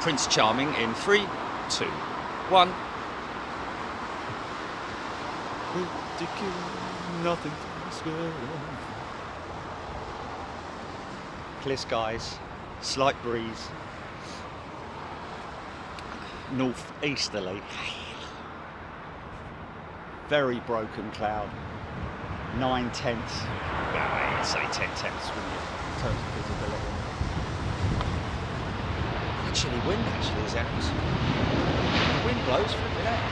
Prince Charming in 3, 2, 1. Nothing clear skies, slight breeze, north-easterly, very broken cloud, 9/10. Well, I'd say 10/10 wouldn't you, in terms of visibility. Chilly wind actually is out. The wind blows flipping out.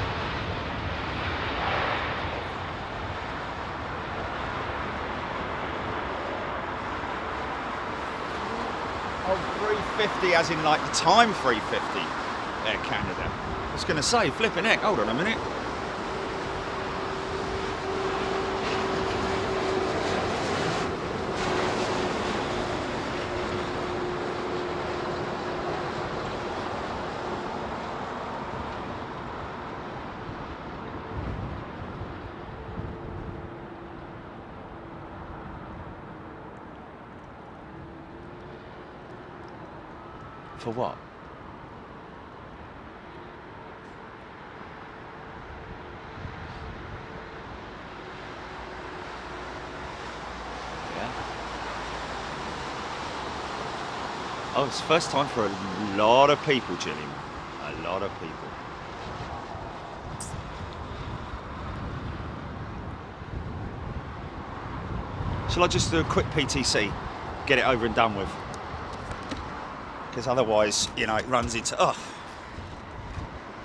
Oh, 350 as in like the time 350 Air Canada. I was going to say, flipping heck, hold on a minute. For what? Yeah. Oh, it's the first time for a lot of people, Gillian. A lot of people. Shall I just do a quick PTC? Get it over and done with? Because otherwise, you know, it runs into, oh.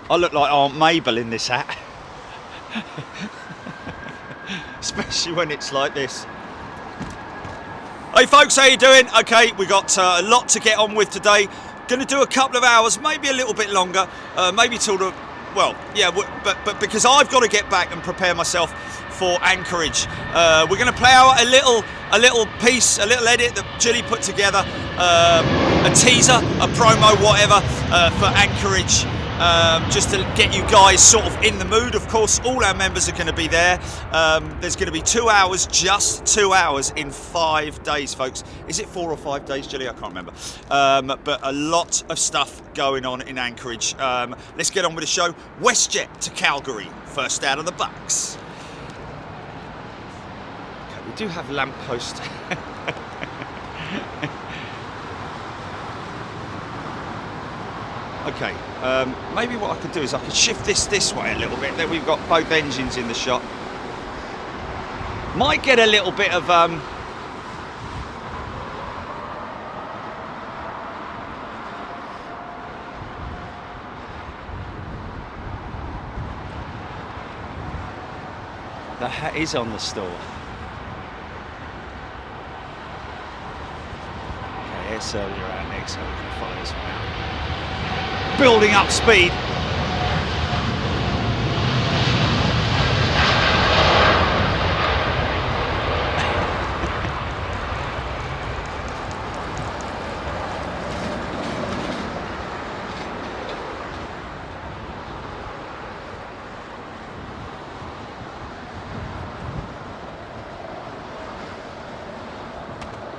I look like Aunt Mabel in this hat. Especially when it's like this. Hey folks, how you doing? Okay, we got a lot to get on with today. Going to do a couple of hours, maybe a little bit longer, maybe till the, well, yeah, but because I've got to get back and prepare myself for Anchorage. We're going to play out a little piece, a little edit that Gilly put together, a teaser, a promo, whatever, for Anchorage, just to get you guys sort of in the mood. Of course, all our members are going to be there. There's going to be 2 hours, just 2 hours in 5 days, folks. Is it 4 or 5 days, Gilly? I can't remember. But a lot of stuff going on in Anchorage. Let's get on with the show. WestJet to Calgary, first out of the box. We do have lamppost. Okay, maybe what I could do is I could shift this way a little bit. Then we've got both engines in the shot. Might get a little bit of the hat is on the store. So you're out next, so we can follow this one out. Building up speed.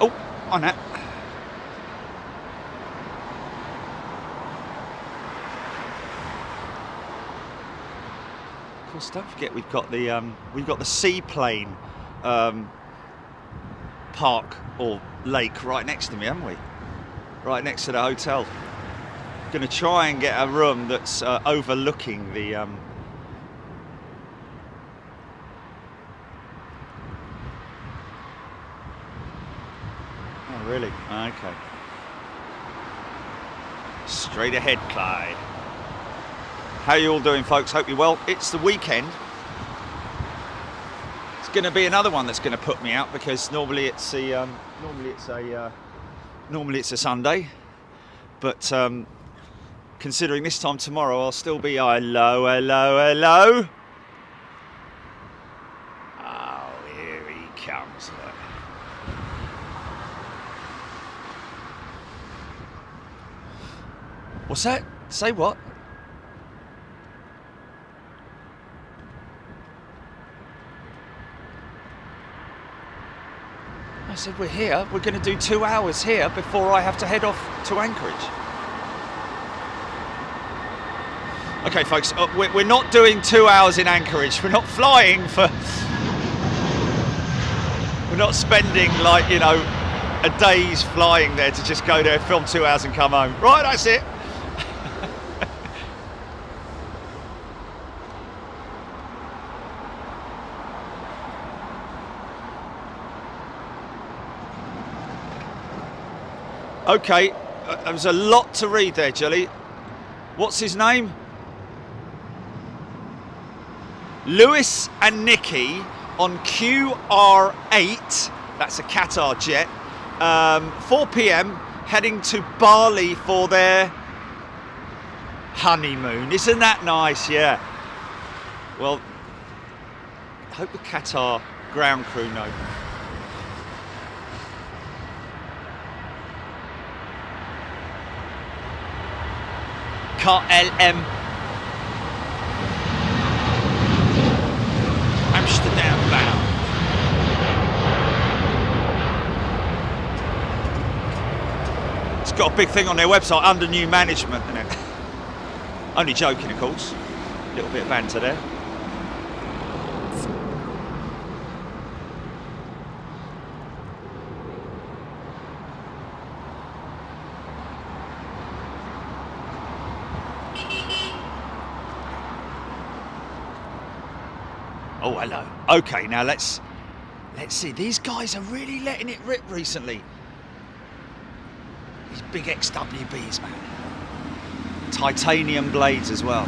Oh, on that. Don't forget we've got the seaplane park or lake right next to me, haven't we? Right next to the hotel. Going to try and get a room that's overlooking the Oh, really? Okay. Straight ahead, Clyde. How you all doing, folks? Hope you're well. It's the weekend. It's going to be another one that's going to put me out because normally it's a Sunday, but considering this time tomorrow, I'll still be hello. Oh, here he comes. Look. What's that? Say what? I said, we're here. We're going to do 2 hours here before I have to head off to Anchorage. Okay, folks, we're not doing 2 hours in Anchorage. We're not flying for... We're not spending, like, you know, a day's flying there to just go there, film 2 hours and come home. Right, that's it. Okay, there's a lot to read there, Jelly. What's his name? Lewis and Nikki on QR8. That's a Qatar jet. 4 p.m. heading to Bali for their honeymoon. Isn't that nice? Yeah. Well, I hope the Qatar ground crew know. KLM Amsterdam bound. It's got a big thing on their website under new management, isn't it? Only joking, of course. A little bit of banter there. Oh, hello. Okay, now let's see. These guys are really letting it rip recently. These big XWBs, man. Titanium blades as well.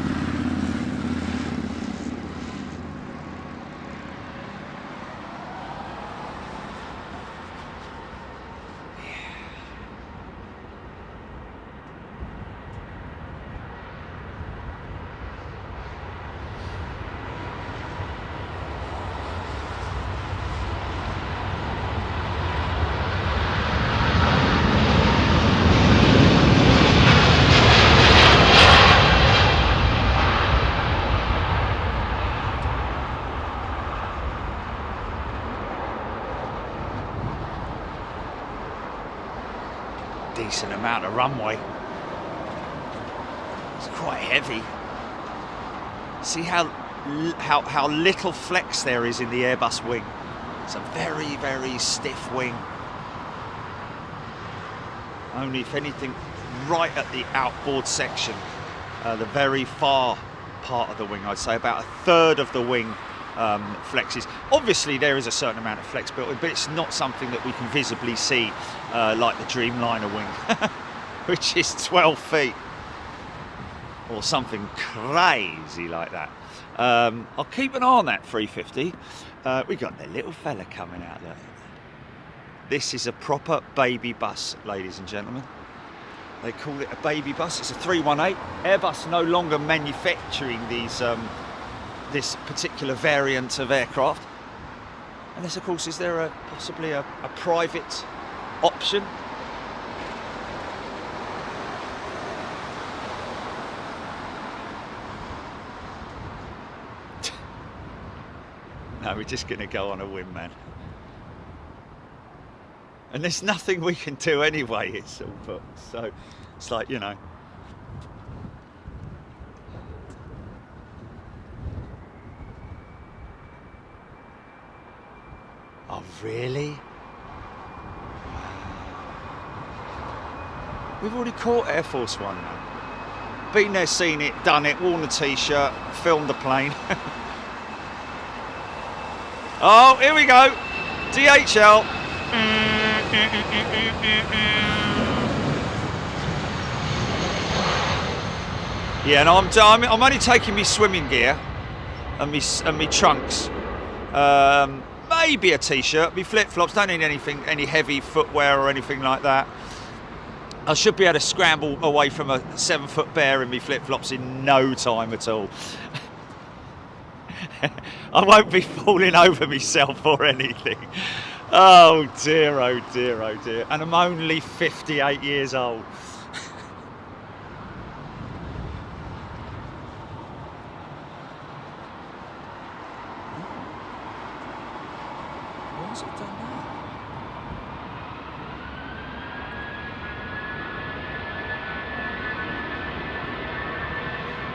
Decent amount of runway. It's quite heavy. See how little flex there is in the Airbus wing. It's a very, very stiff wing. Only, if anything, right at the outboard section, the very far part of the wing, I'd say about a third of the wing flexes. Obviously there is a certain amount of flex built in, but it's not something that we can visibly see like the Dreamliner wing, which is 12 feet or something crazy like that. I'll keep an eye on that 350. We got the little fella coming out there. This is a proper baby bus, ladies and gentlemen. They call it a baby bus. It's a 318. Airbus no longer manufacturing these this particular variant of aircraft. And this, of course, is there possibly a private option? No, we're just going to go on a whim, man. And there's nothing we can do anyway, it's all booked. So it's like, you know. Oh, really? We've already caught Air Force One now. Been there, seen it, done it, worn the t-shirt, filmed the plane. Oh, here we go. DHL. Yeah, and I'm only taking me swimming gear and me trunks. Maybe a t-shirt, me flip-flops. Don't need any heavy footwear or anything like that. I should be able to scramble away from a 7-foot bear in me flip-flops in no time at all. I won't be falling over myself or anything. Oh dear, oh dear, oh dear. And I'm only 58 years old. What's it done now?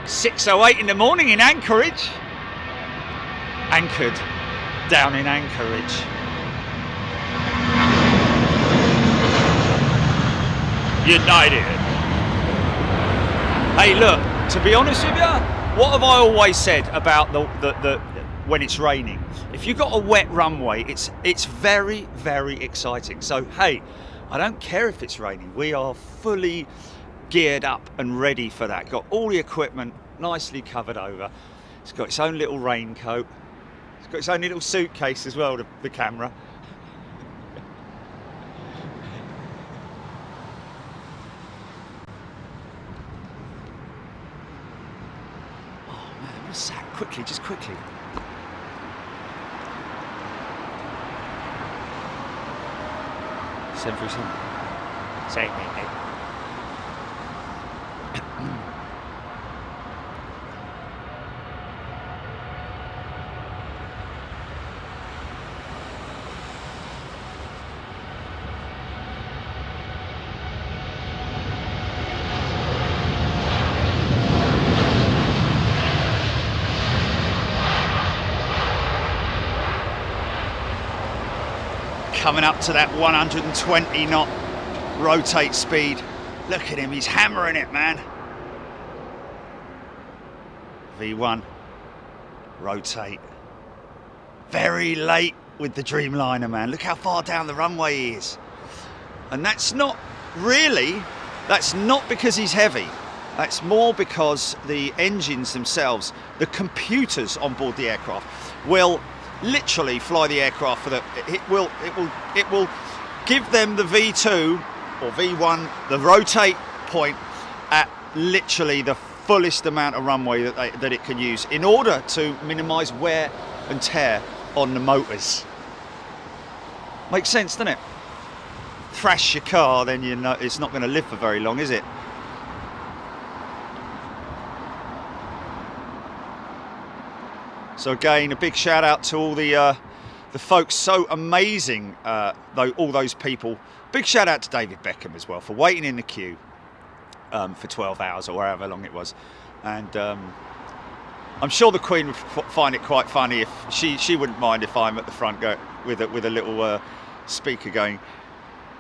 6:08 in the morning in Anchorage. Anchored down in Anchorage. United. Hey, look, to be honest with you, what have I always said about the when it's raining? If you've got a wet runway, it's very, very exciting. So, hey, I don't care if it's raining. We are fully geared up and ready for that. Got all the equipment nicely covered over. It's got its own little raincoat. It's got its own little suitcase as well, the camera. Oh man, what's that? Quickly, just quickly. Send through some. Say me. Coming up to that 120 knot rotate speed. Look at him, he's hammering it, man. V1, rotate. Very late with the Dreamliner, man. Look how far down the runway he is. And that's not because he's heavy. That's more because the engines themselves, the computers on board the aircraft will literally fly the aircraft for it will give them the V2 or V1 the rotate point at literally the fullest amount of runway that it can use in order to minimize wear and tear on the motors. Makes sense, doesn't it? Thrash your car, then you know it's not going to live for very long, is it? So again, a big shout out to all the folks, so amazing, all those people. Big shout out to David Beckham as well for waiting in the queue for 12 hours or however long it was. And I'm sure the Queen would find it quite funny if she wouldn't mind if I'm at the front with a little speaker going,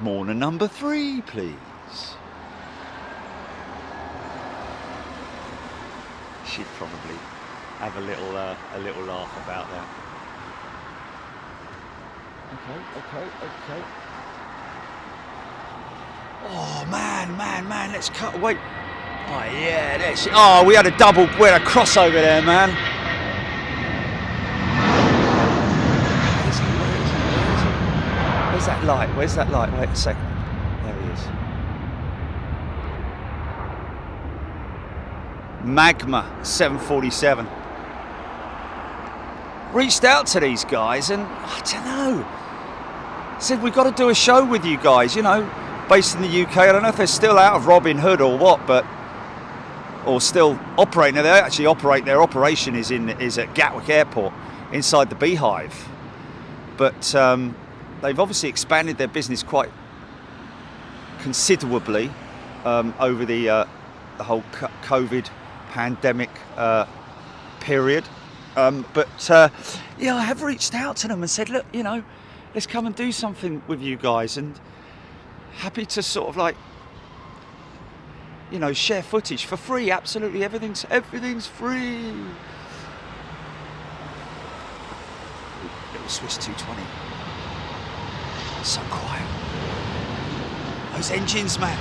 "Mourner number 3, please." She'd probably have a little laugh about that. Okay. Oh man, let's cut away. Oh yeah, that's. Oh, we had a crossover there, man. Where's that light? Where's that light? Wait a second. There he is. Magma 747. Reached out to these guys and I don't know. Said we've got to do a show with you guys, you know, based in the UK. I don't know if they're still out of Robin Hood or what, or still operating. They actually operate. Their operation is at Gatwick Airport, inside the Beehive. But they've obviously expanded their business quite considerably over the whole COVID pandemic period. Yeah, I have reached out to them and said, look, you know, let's come and do something with you guys, and happy to sort of like, you know, share footage for free. Absolutely, everything's free. Little Swiss 220. So quiet. Those engines, man.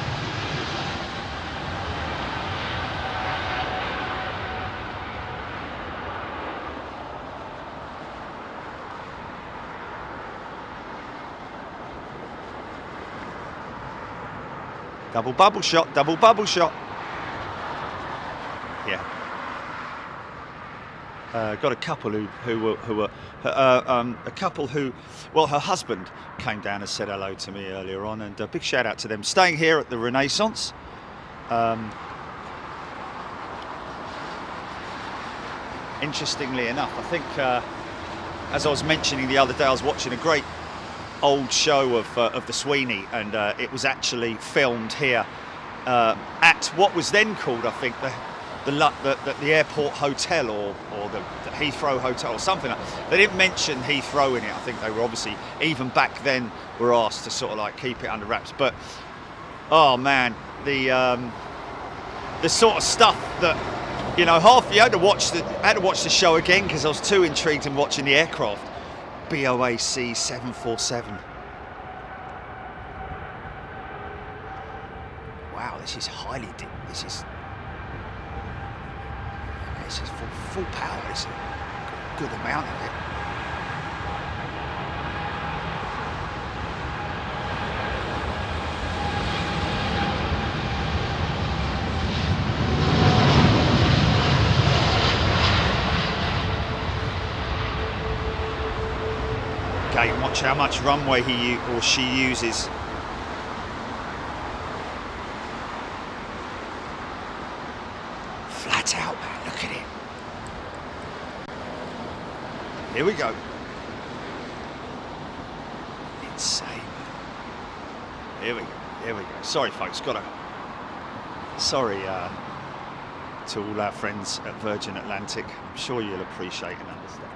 Double bubble shot, double bubble shot. Yeah. Got a couple who were a couple who, well, her husband came down and said hello to me earlier on, and a big shout out to them. Staying here at the Renaissance. Interestingly enough, I think, as I was mentioning the other day, I was watching a great old show of the Sweeney, and it was actually filmed here at what was then called, I think, the airport hotel or the Heathrow Hotel or something like that. They didn't mention Heathrow in it. I think they were obviously, even back then, were asked to sort of like keep it under wraps. But oh man, the sort of stuff that, you know, you had to watch the show again because I was too intrigued in watching the aircraft. BOAC 747. Wow, this is highly deep. This is full power. This is a good amount of it. Okay, and watch how much runway he or she uses. Flat out, man, look at it. Here we go. Insane. Here we go. Sorry folks, sorry to all our friends at Virgin Atlantic. I'm sure you'll appreciate and understand.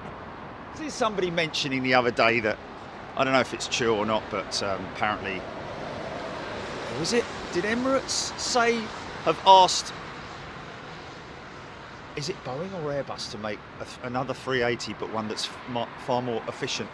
There's somebody mentioning the other day that, I don't know if it's true or not, but apparently, was it? Did Emirates have asked, is it Boeing or Airbus to make another 380, but one that's far more efficient?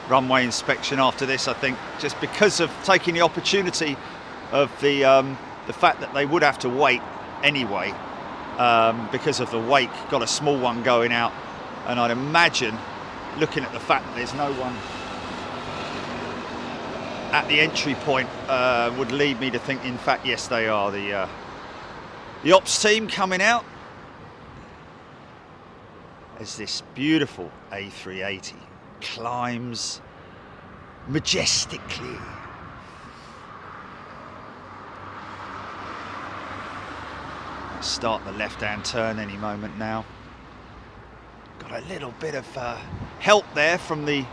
Runway inspection after this, I think, just because of taking the opportunity of the fact that they would have to wait anyway, because of the wake. Got a small one going out, and I'd imagine, looking at the fact that there's no one at the entry point, would lead me to think, in fact, yes, they are. The ops team coming out as this beautiful A380 climbs majestically. Start the left-hand turn any moment now. Got a little bit of help there from the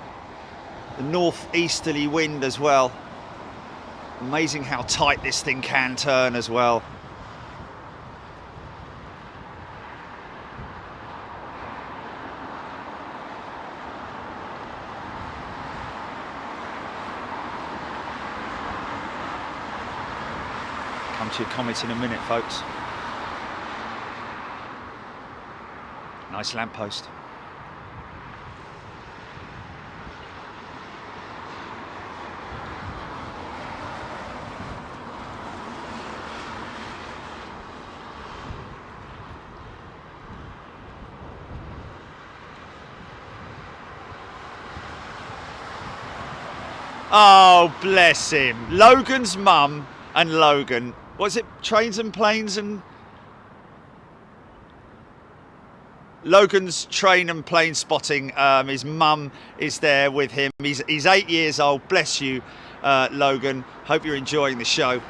northeasterly wind as well. Amazing how tight this thing can turn as well. Come to your comments in a minute, folks. Nice lamppost. Oh, bless him. Logan's mum and Logan. Was it Trains and Planes and... Logan's train and plane spotting. His mum is there with him. He's 8 years old. Bless you, Logan. Hope you're enjoying the show.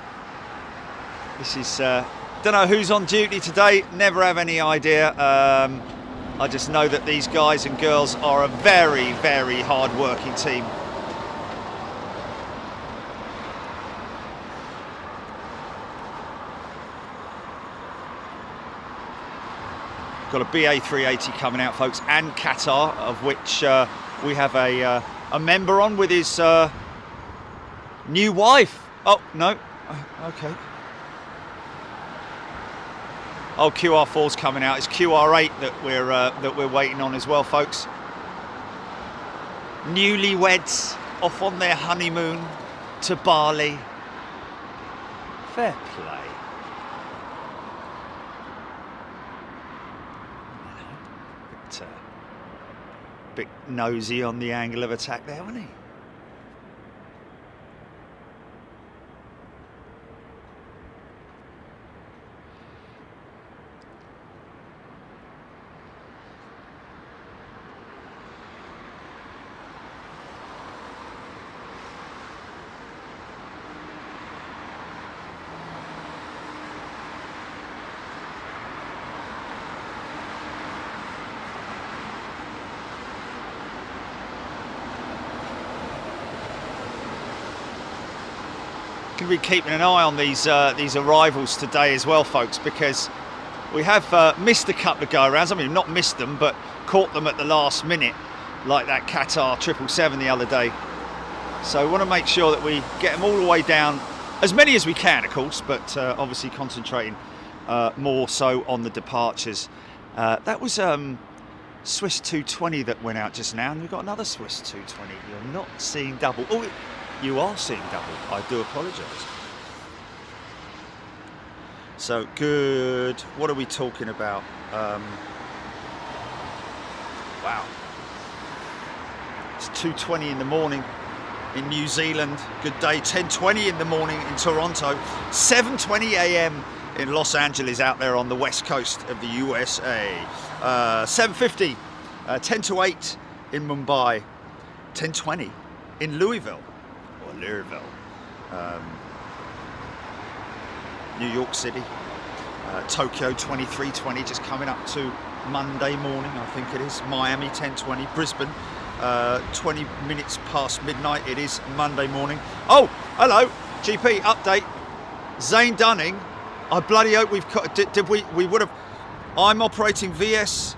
This is... don't know who's on duty today. Never have any idea. I just know that these guys and girls are a very, very hard-working team. Got a BA380 coming out, folks, and Qatar, of which we have a member on with his new wife. Oh no, okay. Oh, QR4's coming out. It's QR8 that we're waiting on as well, folks. Newlyweds off on their honeymoon to Bali. Fair play. Bit nosy on the angle of attack there, wasn't he? Going to be keeping an eye on these arrivals today as well, folks, because we have missed a couple of go-arounds. I mean, not missed them, but caught them at the last minute, like that Qatar 777 the other day. So we want to make sure that we get them all the way down, as many as we can, of course, but obviously concentrating more so on the departures. That was Swiss 220 that went out just now, and we've got another Swiss 220. You're not seeing double. Oh, you are seeing double. I do apologise. So good. What are we talking about? Wow. It's 2:20 in the morning in New Zealand. Good day. 10:20 in the morning in Toronto. 7:20 a.m. in Los Angeles, out there on the west coast of the USA. 7:50. 10 to 8 in Mumbai. 10:20 in Louisville. Louisville, New York City, Tokyo 23:20, just coming up to Monday morning, I think it is. Miami 10:20, Brisbane 20 minutes past midnight. It is Monday morning. Oh, hello, GP update. Zane Dunning. I bloody hope we've got. Did we would have. I'm operating VS.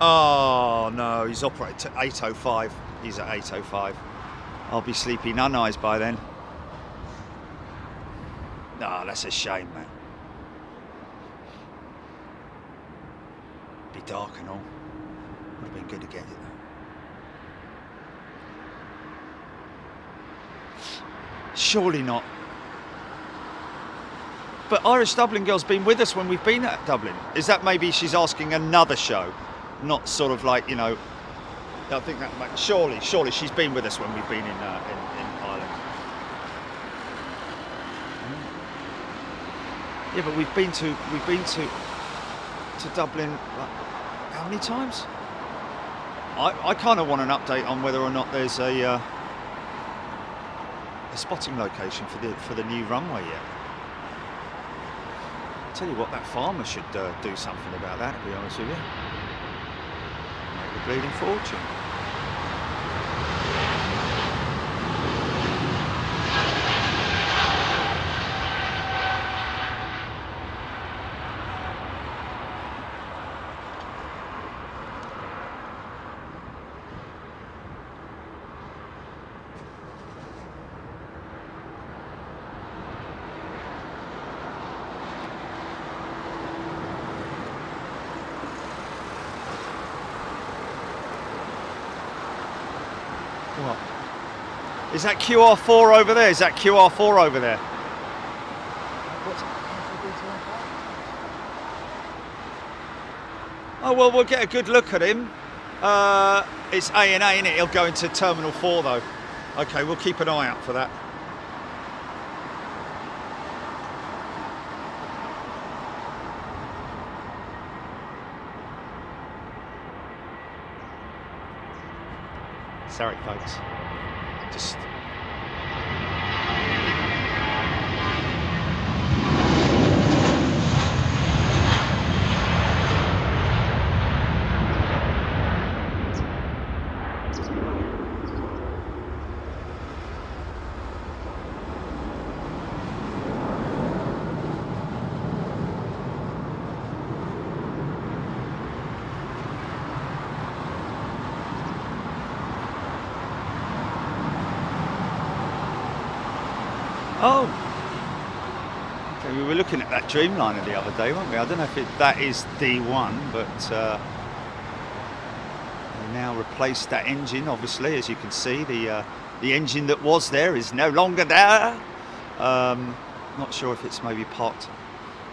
Oh no, he's operating to 8:05. He's at 8:05. I'll be sleepy none eyes by then. Ah, that's a shame, man. Be dark and all. Would have been good to get it though. Surely not. But Irish Dublin Girl's been with us when we've been at Dublin. Is that maybe she's asking another show? Not sort of like, you know, I think that might, surely she's been with us when we've been in Ireland. Yeah, but we've been to Dublin like, how many times? I kind of want an update on whether or not there's a spotting location for the new runway yet. I tell you what, that farmer should do something about that, to be honest with you. Make a bleeding fortune. What? Is that QR4 over there? Is that QR4 over there? Oh, well, we'll get a good look at him. It's A&A, innit? He'll go into Terminal 4, though. Okay, we'll keep an eye out for that. Sorry, folks. Just. Oh, okay, we were looking at that Dreamliner the other day, weren't we? I don't know if that is D1, but we now replaced that engine, obviously, as you can see. The engine that was there is no longer there. Not sure if it's maybe parked,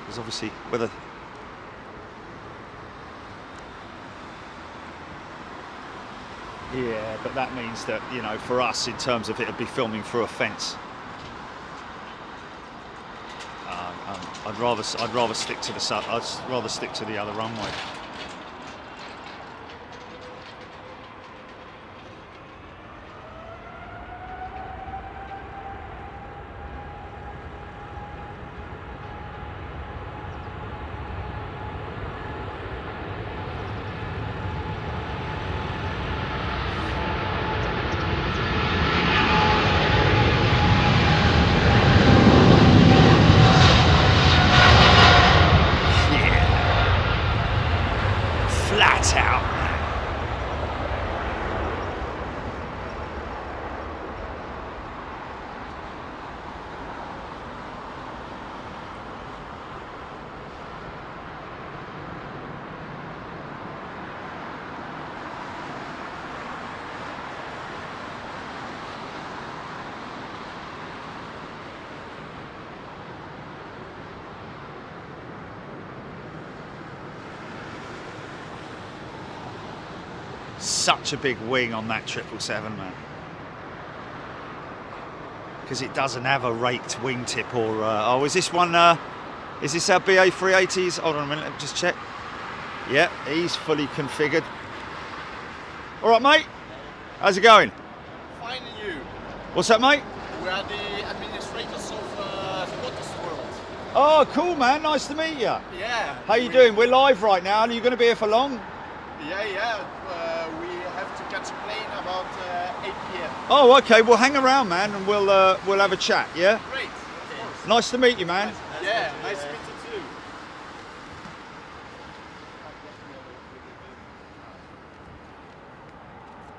because obviously whether... Yeah, but that means that, you know, for us, in terms of it would be filming through a fence. I'd rather stick to the other runway. Flat out, man. Such a big wing on that 777, man, because it doesn't have a raked wingtip or oh, is this one is this our BA 380s? Hold on a minute, let me just check. Yeah, he's fully configured. All right, mate, how's it going? Fine, and you? What's that, mate? We are the administrators of Spotters World. Oh, cool, man, nice to meet you. Yeah. How you doing? We're live right now. Are you going to be here for long? Yeah. We have to catch a plane about 8 p.m. Oh, okay. Well, hang around, man, and we'll have a chat. Yeah. Great. Of course. Nice to meet you, man. Yeah. Nice to meet you too.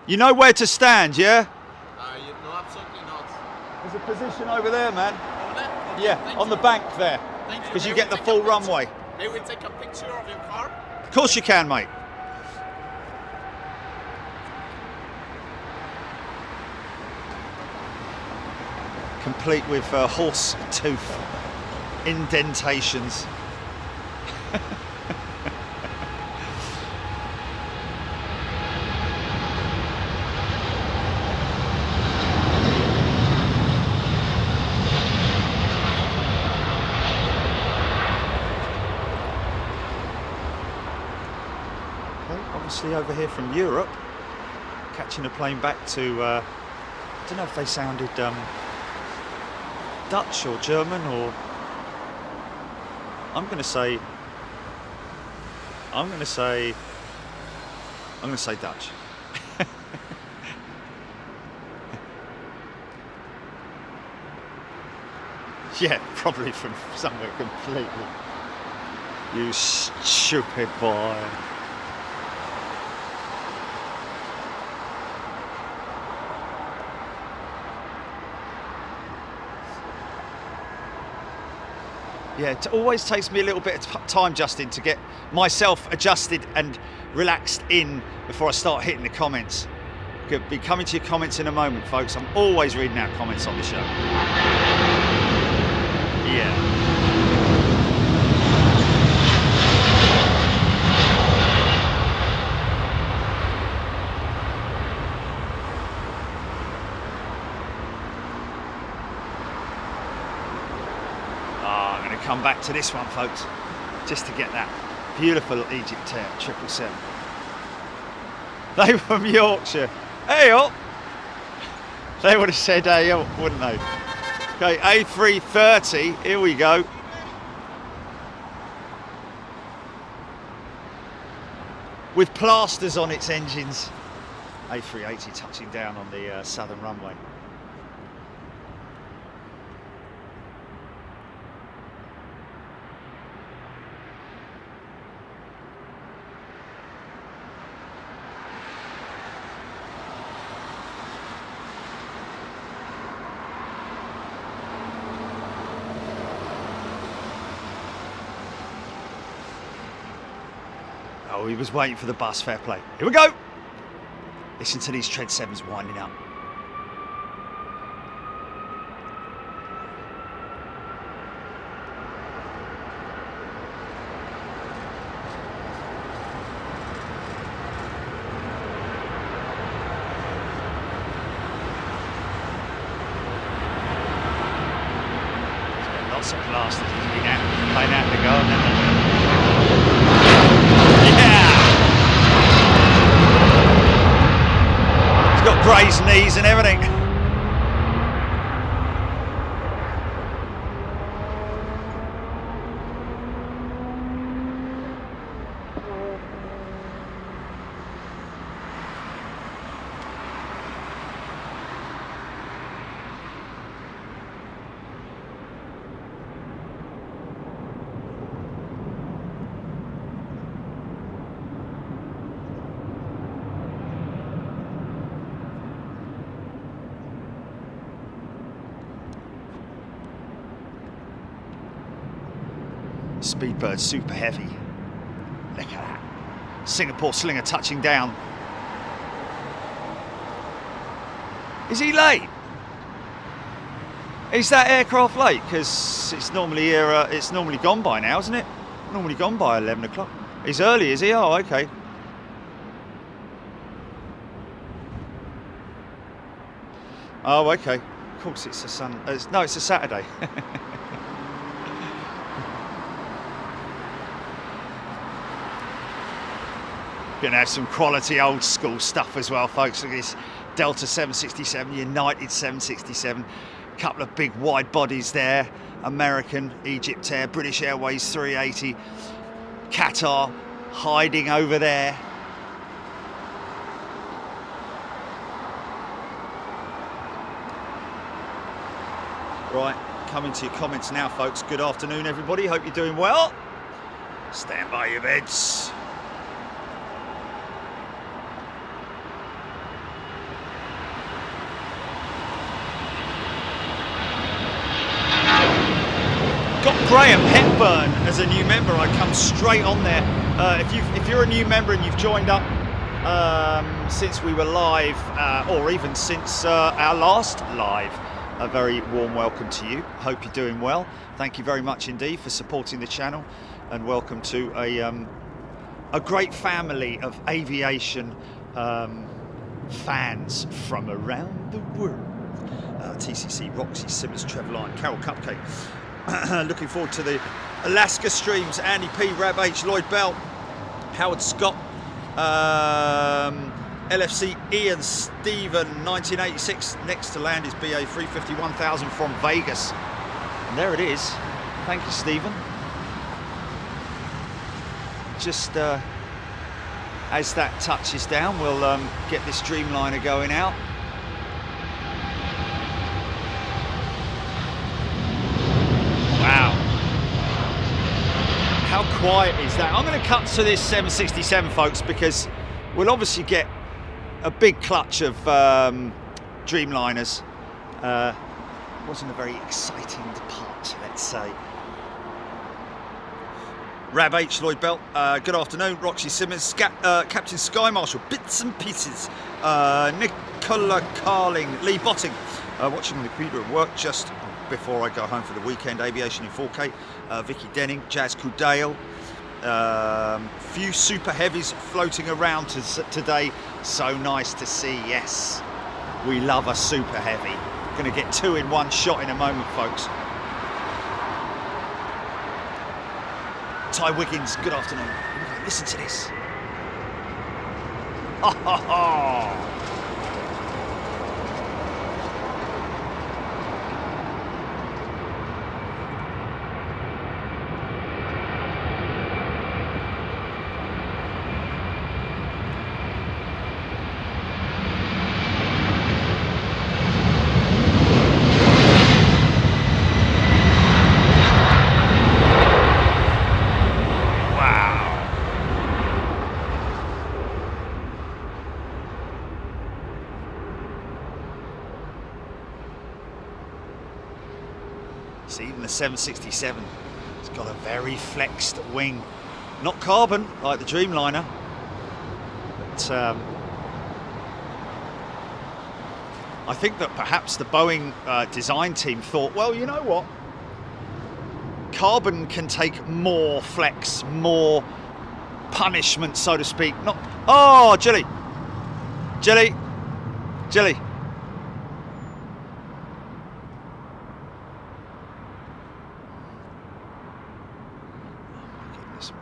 You know where to stand, yeah? No, absolutely not. There's a position over there, man. Over there? Yeah, Thank on you. the bank there, Thank you. because you May get we the take full a picture? runway. May we take a picture of your car? Of course you can, mate. Complete with horse tooth indentations. Obviously over here from Europe, catching a plane back to, I don't know if they sounded Dutch or German, or I'm going to say Dutch. Yeah, probably from somewhere completely. You stupid boy. Yeah, it always takes me a little bit of time, Justin, to get myself adjusted and relaxed in before I start hitting the comments. I'll be coming to your comments in a moment, folks. I'm always reading out comments on the show. Yeah. to come back to this one, folks, just to get that beautiful Egyptair 777. They were from Yorkshire. Hey up! They would have said hey up, wouldn't they? Okay, A330, here we go. With plasters on its engines. A380 touching down on the southern runway. Oh, he was waiting for the bus, fair play. Here we go! Listen to these Tread 7s winding up. He's got lots of blasters. He's been playing out the garden. Got grazed knees and everything. Speedbird super heavy. Look at that. Singapore Slinger touching down. Is he late? Is that aircraft late? Because it's normally here. It's normally gone by now, isn't it? Normally gone by 11 o'clock. He's early, is he? Oh, okay. Oh, okay. Of course, it's a sun. No, it's a Saturday. Gonna have some quality old school stuff as well, folks. Look at this Delta 767, United 767, couple of big wide bodies there. American, Egyptair, British Airways 380, Qatar hiding over there. Right, coming to your comments now, folks. Good afternoon, everybody. Hope you're doing well. Stand by your beds. Got Graham Hepburn as a new member. I come straight on there. If you're a new member and you've joined up since we were live, or even since our last live, a very warm welcome to you. Hope you're doing well. Thank you very much indeed for supporting the channel, and welcome to a great family of aviation fans from around the world. TCC, Roxy, Simmons, Trevor Lyon, Carol Cupcake. Looking forward to the Alaska streams. Andy P, Rab H, Lloyd Bell, Howard Scott, LFC Ian Stephen, 1986. Next to land is BA 350-1000 from Vegas. And there it is. Thank you, Stephen. Just as that touches down, we'll get this Dreamliner going out. Wow. How quiet is that? I'm going to cut to this 767, folks, because we'll obviously get a big clutch of Dreamliners. Wasn't a very exciting departure, let's say. Rab H, Lloyd Belt, good afternoon. Roxy Simmons, Captain Sky Marshal, Bits and Pieces, Nicola Carling, Lee Botting, watching the computer at work just before I go home for the weekend. Aviation in 4K, Vicky Denning, Jazz Kudale, few super heavies floating around today. So nice to see. Yes, we love a super heavy. Going to get two in one shot in a moment, folks. Ty Wiggins, good afternoon. Here we go, listen to this. Ha ha ha! See, even the 767, it's got a very flexed wing. Not carbon, like the Dreamliner, but I think that perhaps the Boeing design team thought, well, you know what? Carbon can take more flex, more punishment, so to speak. Not, oh, Jilly. Goodness me.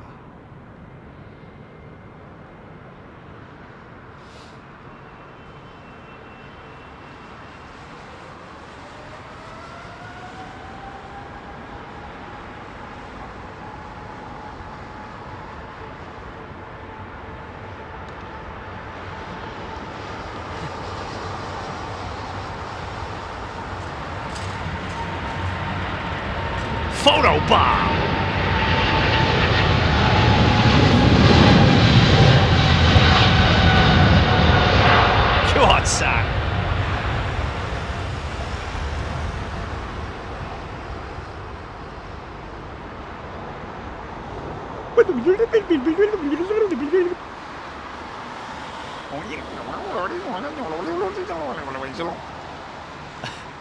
Photo bomb! God, son.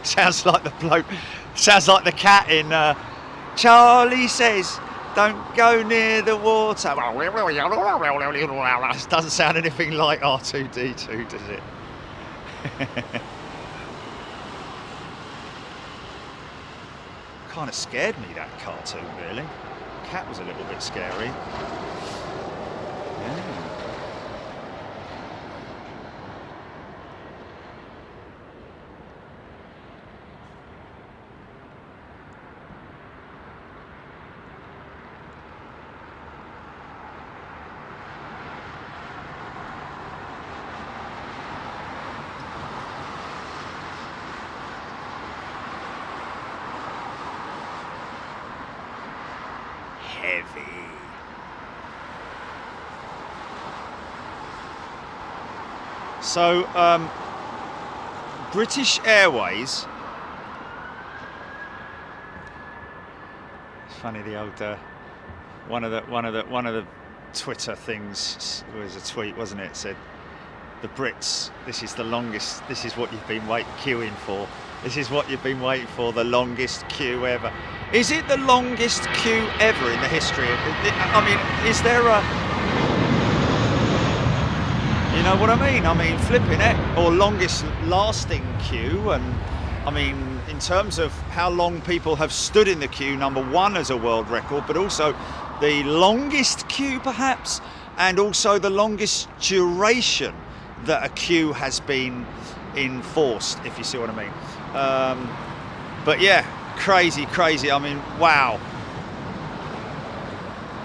Sounds like the bloke, sounds like the cat in Charlie Says Don't Go Near the Water. It doesn't sound anything like R2-D2, does it? Kind of scared me, that cartoon, really. Cat was a little bit scary. Yeah. Heavy. So, British Airways. It's funny, the old one of the Twitter things was a tweet, wasn't it? It said, "The Brits, this is the longest. This is what you've been queuing for. This is what you've been waiting for. The longest queue ever." Is it the longest queue ever in the history? I mean, is there a... You know what I mean? I mean, flipping it. Or longest lasting queue. And I mean, in terms of how long people have stood in the queue, #1 as a world record, but also the longest queue perhaps, and also the longest duration that a queue has been enforced, if you see what I mean. But yeah, crazy. I mean, wow.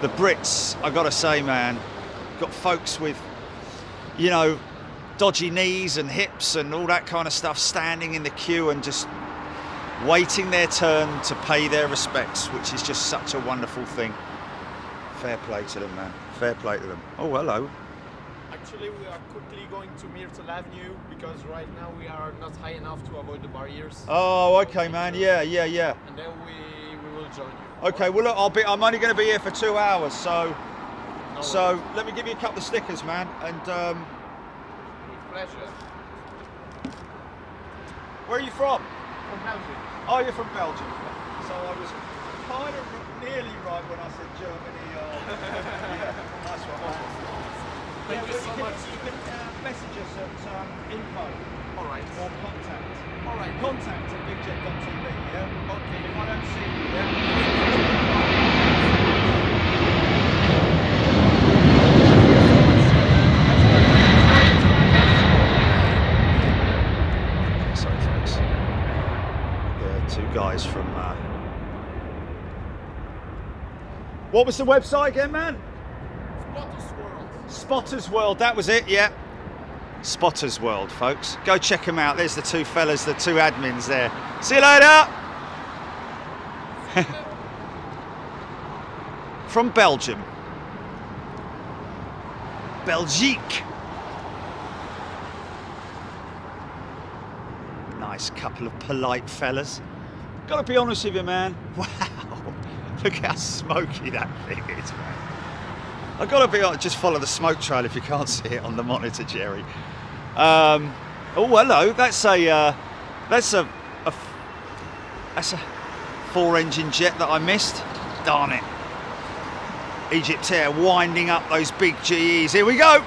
The Brits, I gotta say, man, got folks with, you know, dodgy knees and hips and all that kind of stuff standing in the queue and just waiting their turn to pay their respects, which is just such a wonderful thing. Fair play to them, man. Fair play to them. Oh, hello. Actually, we are quickly going to Myrtle Avenue because right now we are not high enough to avoid the barriers. Oh, okay, man. Yeah. And then we will join you. Okay, well, look, I'm only going to be here for 2 hours, so No so worries. let me give you a couple of stickers, man. And With pleasure. where are you from? From Belgium. Oh, you're from Belgium. So I was kind of nearly right when I said Germany. Yeah, nice one. Thank you so much. You can message us at info All right. or contact. All right. Contact at bigjet.tv, yeah? Okay. If I don't see you, yeah? guys from... What was the website again, man? Spotters World. Spotters World, that was it, yeah. Spotters World, folks. Go check them out. There's the two fellas, the two admins there. See you later! From Belgium. Belgique. Nice couple of polite fellas. Gotta be honest with you, man. Wow. Look how smoky that thing is, man. I gotta be honest, just follow the smoke trail if you can't see it on the monitor, Jerry. Oh, hello. That's a 4-engine jet that I missed. Darn it. Egypt Air winding up those big GEs. Here we go.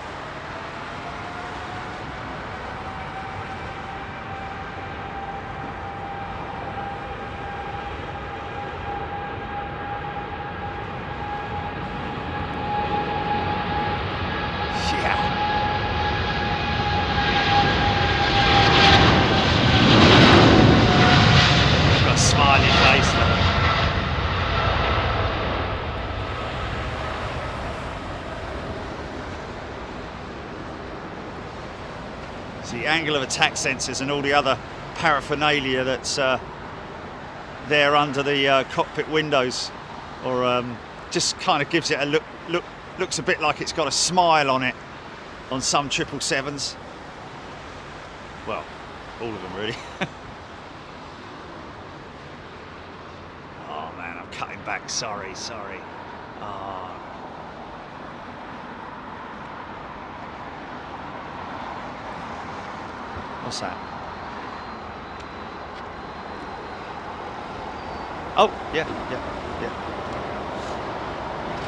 The angle of attack sensors and all the other paraphernalia that's there under the cockpit windows, or just kind of gives it a looks a bit like it's got a smile on it on some 777s. Well, all of them really. Oh man, I'm cutting back. Sorry. Oh. What's that? Oh, yeah.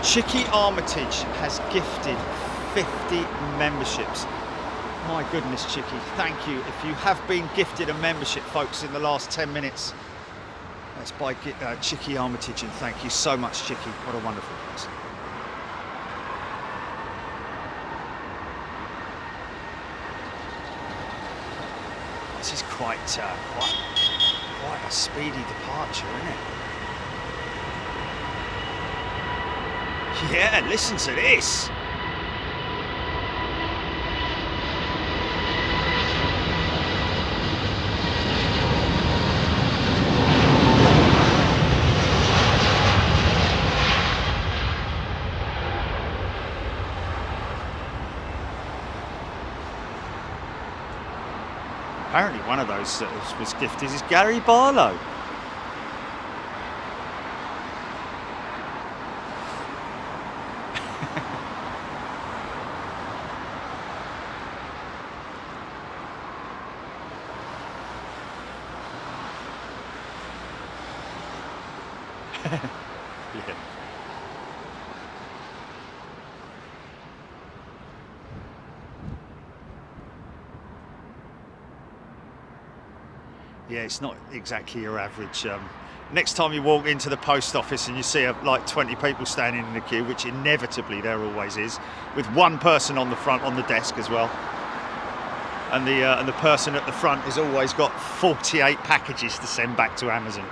Chicky Armitage has gifted 50 memberships. My goodness, Chicky, thank you. If you have been gifted a membership, folks, in the last 10 minutes, that's by Chicky Armitage, and thank you so much, Chicky. What a wonderful person. This is quite a speedy departure, isn't it? Yeah, listen to this. Apparently one of those that was gifted is Gary Barlow. Yeah. Yeah, it's not exactly your average. Next time you walk into the post office and you see like 20 people standing in the queue, which inevitably there always is, with one person on the front on the desk as well, and the person at the front has always got 48 packages to send back to Amazon.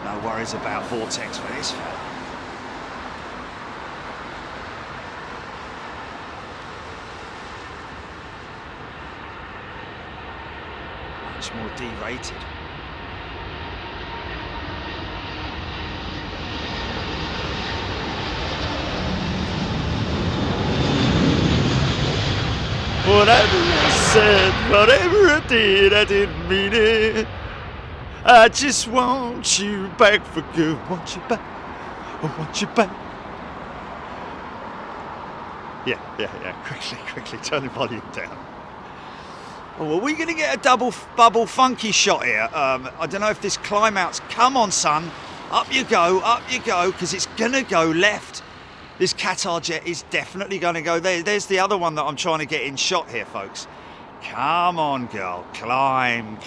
No worries about Vortex for this fella. Much more D-rated. Whatever I said, whatever I did, I didn't mean it. I just want you back for good. Want you back. I want you back. Yeah. Quickly, turn the volume down. Oh, are we going to get a double bubble funky shot here? I don't know if this climb out's... Come on, son. Up you go, because it's going to go left. This Qatar jet is definitely going to go there. There's the other one that I'm trying to get in shot here, folks. Come on, girl. Climb.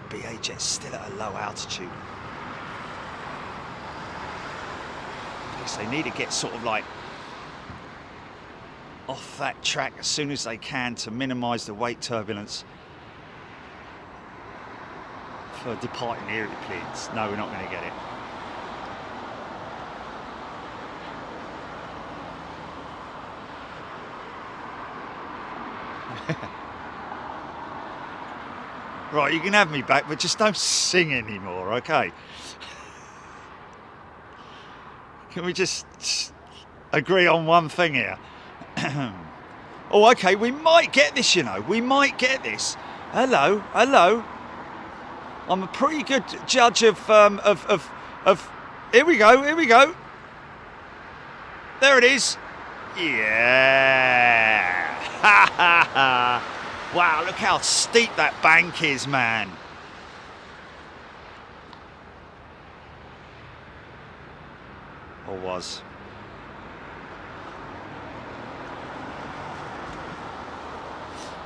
BA jet's still at a low altitude. tracks. They need to get sort of like off that track as soon as they can to minimise the weight turbulence for departing aeroplanes. No, we're not going to get it. Right, you can have me back, but just don't sing anymore, okay? Can we just agree on one thing here? Oh, okay, we might get this, you know. We might get this. Hello, hello. I'm a pretty good judge of. Here we go, here we go. There it is. Yeah. Ha ha ha. Wow, look how steep that bank is, man. Or was.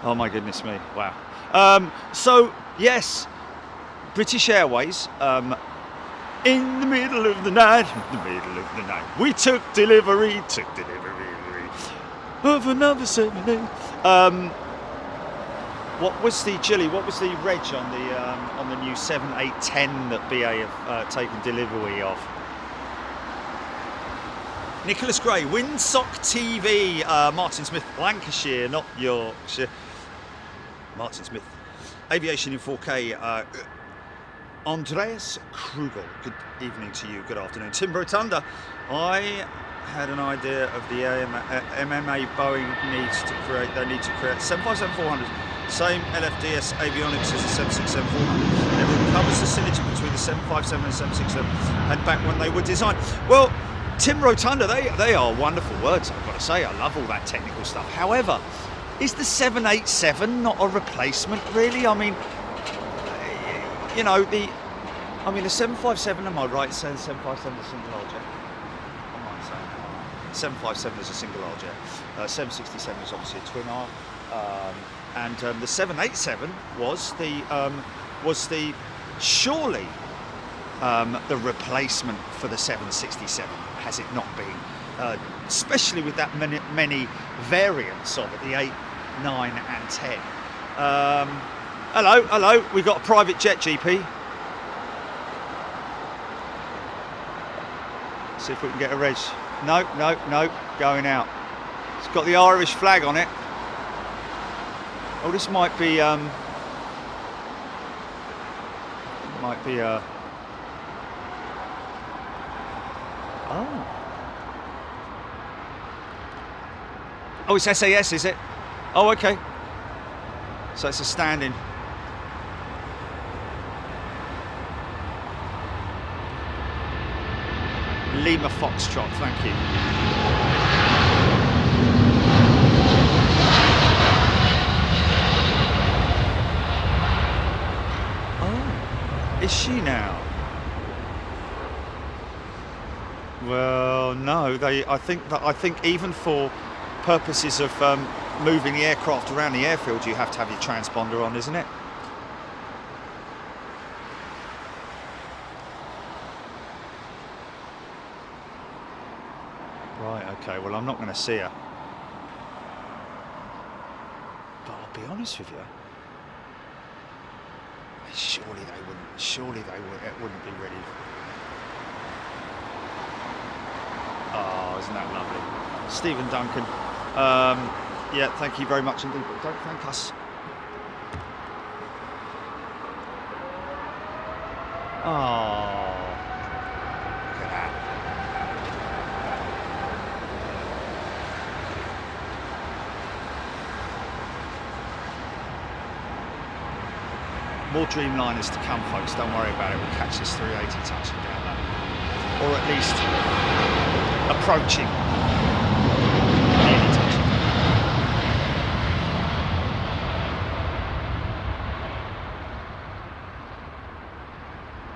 Oh my goodness me, wow. So, yes, British Airways, in the middle of the night, we took delivery of another 787. What was the reg on the new 7810 that BA have taken delivery of? Nicholas Gray, Windsock TV, Martin Smith, Lancashire, not Yorkshire. Martin Smith, Aviation in 4K, Andreas Krugel, good evening to you, good afternoon. Tim Rotunda, I had an idea of the MMA Boeing they need to create 757-400, same LFDS avionics as the 767-400. It recovers the synergy between the 757 and 767 and back when they were designed. Well, Tim Rotunda, they are wonderful words, I've got to say. I love all that technical stuff. However, is the 787 not a replacement, really? I mean, you know, the 757, am I right saying the 757 is a single old jet? Am I saying that? 757 is a single old jet. 767 is obviously a twin arm. And the 787 was surely the replacement for the 767, has it not been? Especially with that many variants of it, the 8, 9 and 10. Hello, we've got a private jet, GP. See if we can get a reg. No, going out. It's got the Irish flag on it. Oh, this might be oh. Oh, it's SAS, is it? Oh, okay. So it's a stand-in. Lima Foxtrot, thank you. Oh, is she now? Well, no. I think even for purposes of moving the aircraft around the airfield, you have to have your transponder on, isn't it? Right, okay, well, I'm not going to see her. But I'll be honest with you, surely they wouldn't be ready. Oh, isn't that lovely? Stephen Duncan, yeah, thank you very much indeed, but don't thank us. Oh, look at that. More Dreamliners to come, folks, don't worry about it. We'll catch this 380 touching down there, or at least approaching.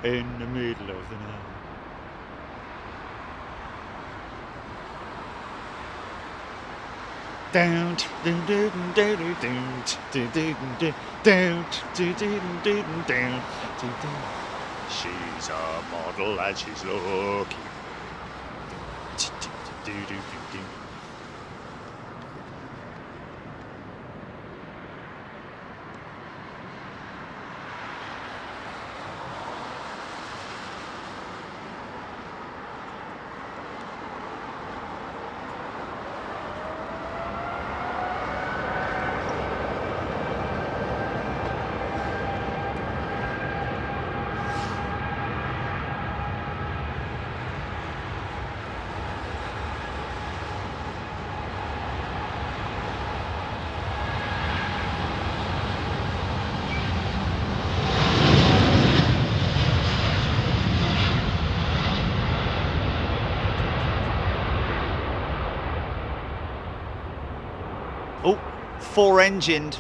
In the middle of the night. Don't. She's a model and she's looking. Oh, four-engined.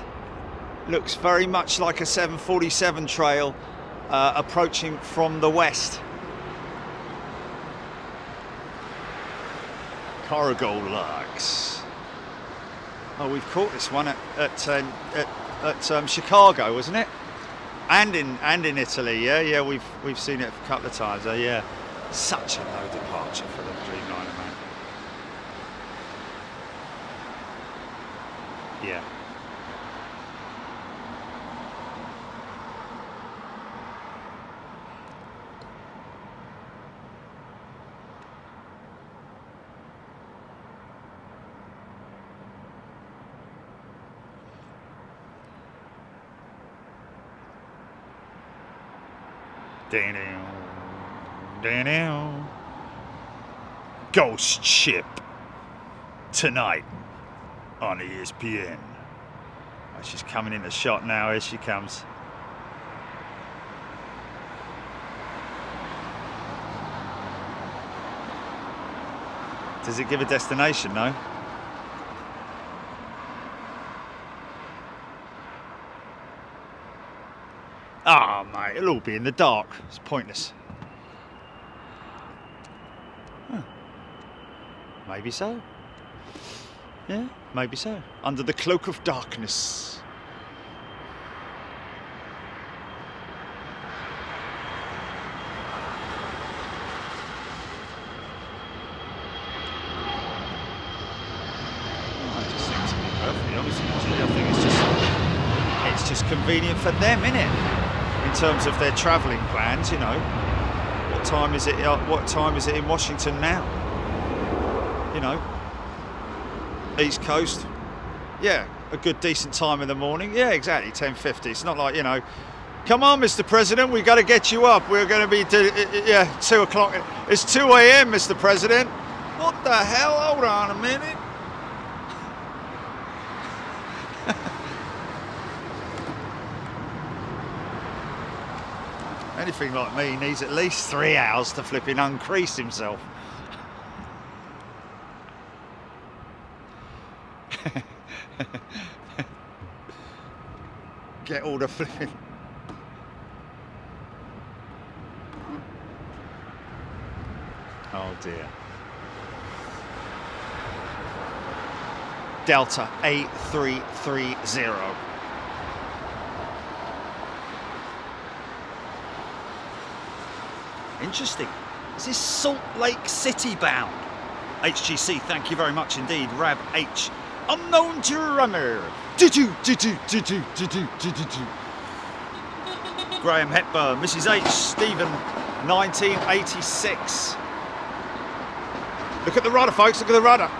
Looks very much like a 747 trail approaching from the west. Cargo Lux. Oh, we've caught this one at Chicago, wasn't it? And in Italy, yeah. We've seen it a couple of times. Yeah, such a low departure for the Dreamliner, man. Yeah. Ghost Ship tonight on ESPN. Oh, she's coming into shot now. Here she comes. Does it give a destination? No. Ah, mate, it'll all be in the dark. It's pointless. Huh. Maybe so. Yeah, maybe so. Under the cloak of darkness. I just think, to be perfectly honest with you, I think it's just convenient for them, innit? In terms of their travelling plans, you know. What time is it? What time is it in Washington now? You know. East Coast, yeah, a good decent time in the morning. Yeah, exactly, 10:50. It's not like, you know, come on, Mr. President, we got to get you up. We're going to be, 2 o'clock. It's 2 a.m., Mr. President. What the hell? Hold on a minute. Anything like me needs at least 3 hours to flipping uncrease himself. Get all the flipping. Oh dear. Delta A330. Interesting. Is this Salt Lake City bound? HGC, thank you very much indeed. Rab H. Unknown to runner. Graham Hepburn, Mrs. H. Stephen, 1986. Look at the rudder, folks. Look at the rudder.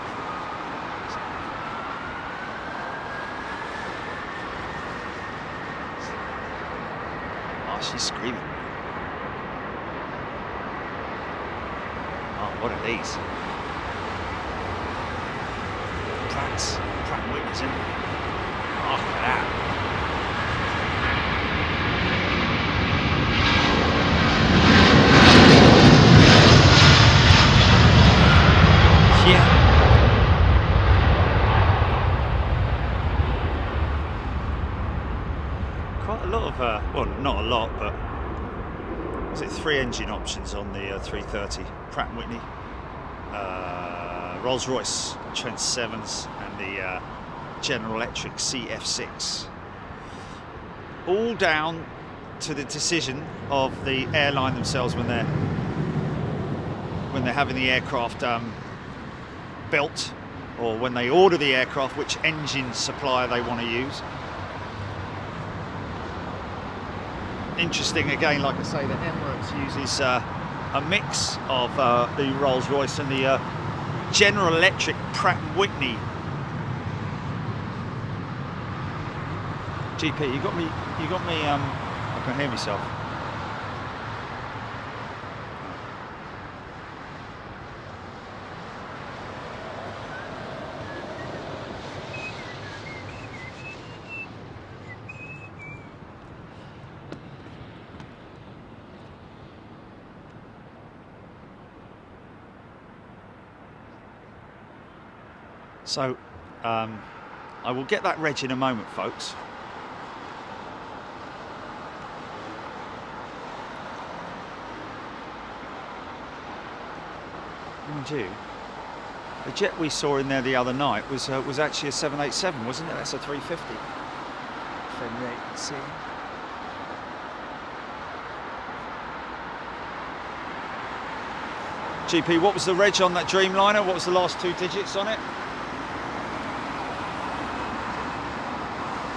Oh, she's screaming. Oh, what are these? Pratt & Whitney, isn't it? Oh, look at that. Yeah. Quite a lot of, well, not a lot, but is it 3 engine options on the 330 Pratt & Whitney? Rolls-Royce Trent 7s and the General Electric CF6. All down to the decision of the airline themselves when they're having the aircraft built, or when they order the aircraft, which engine supplier they want to use. Interesting again, like I say, that Emirates uses a mix of the Rolls-Royce and the General Electric Pratt & Whitney. GP, you got me, I can hear myself. So, I will get that reg in a moment, folks. Mind you, the jet we saw in there the other night was actually a 787, wasn't it? That's a 350. GP, what was the reg on that Dreamliner? What was the last 2 digits on it?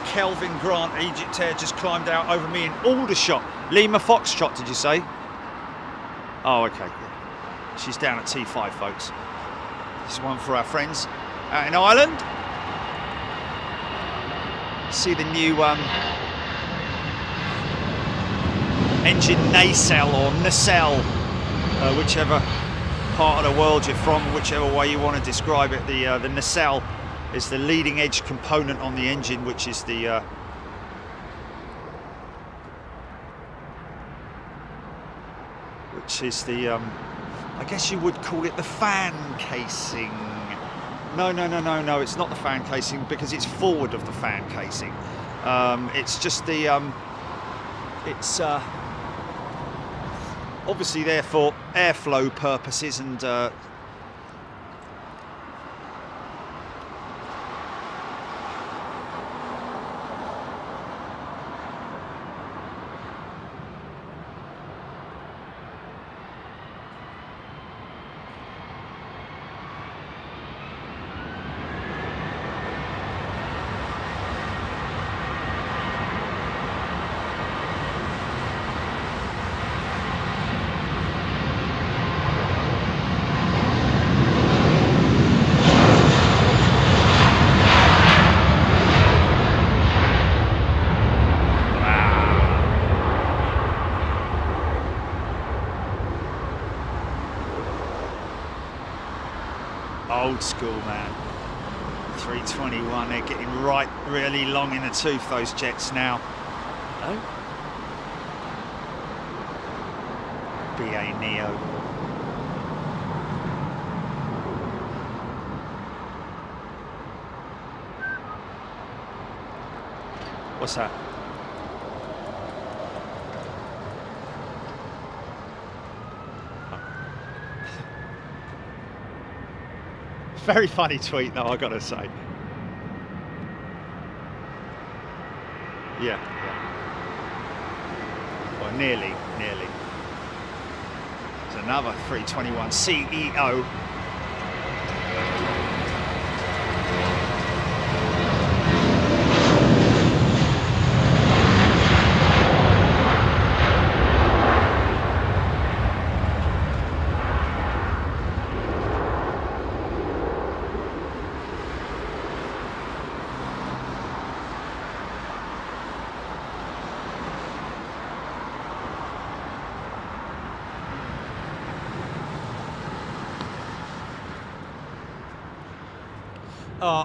Kelvin Grant, Egyptair, just climbed out over me in Aldershot. Lima Foxtrot, did you say? Oh, okay. She's down at T5, folks. This is one for our friends out in Ireland. See the new engine nacelle or nacelle, whichever part of the world you're from, whichever way you want to describe it. The nacelle is the leading edge component on the engine, which is the I guess you would call it the fan casing. No, it's not the fan casing, because it's forward of the fan casing. It's just the it's obviously there for airflow purposes and old school, man. 321, they're getting right really long in the tooth, those jets now. Oh. BA Neo. What's that? Very funny tweet, though, I gotta say. Yeah. Well, nearly. There's another 321 CEO.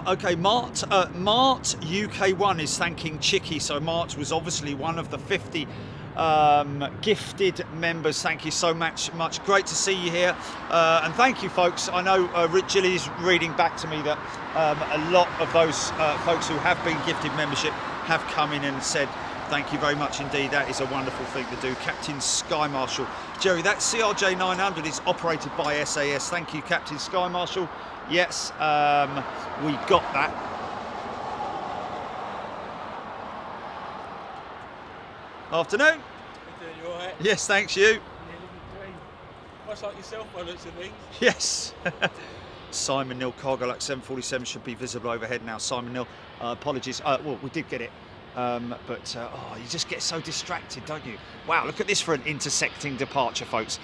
Okay, Mart UK1 is thanking Chicky. So Mart was obviously one of the 50 gifted members. Thank you so much. Great to see you here. And thank you, folks. I know Gilly's reading back to me that a lot of those folks who have been gifted membership have come in and said, thank you very much indeed. That is a wonderful thing to do. Captain Sky Marshal. Jerry, that CRJ 900 is operated by SAS. Thank you, Captain Sky Marshal. Yes, we got that. Afternoon. You all right? Yes, thanks, you. Yeah, living the dream. Much like yourself by looks of things. Yes. Simon Nil Cargolac 747 should be visible overhead now. Simon Nil, apologies. Well, we did get it. But you just get so distracted, don't you? Wow, look at this for an intersecting departure, folks.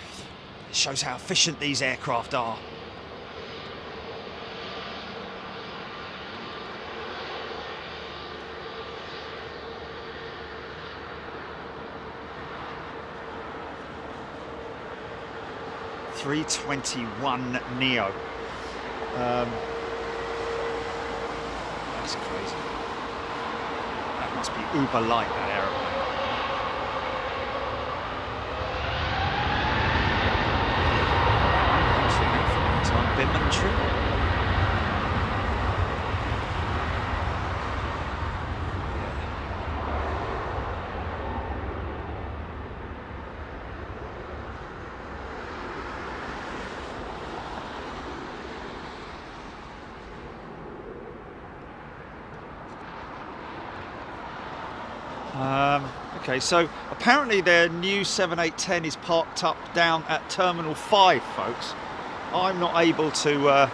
It shows how efficient these aircraft are. A321neo. That's crazy. That must be uber light, that aeroplane. Actually, that for a long time. Binman trip. Okay, so apparently their new 7810 is parked up down at Terminal 5, folks. I'm not able to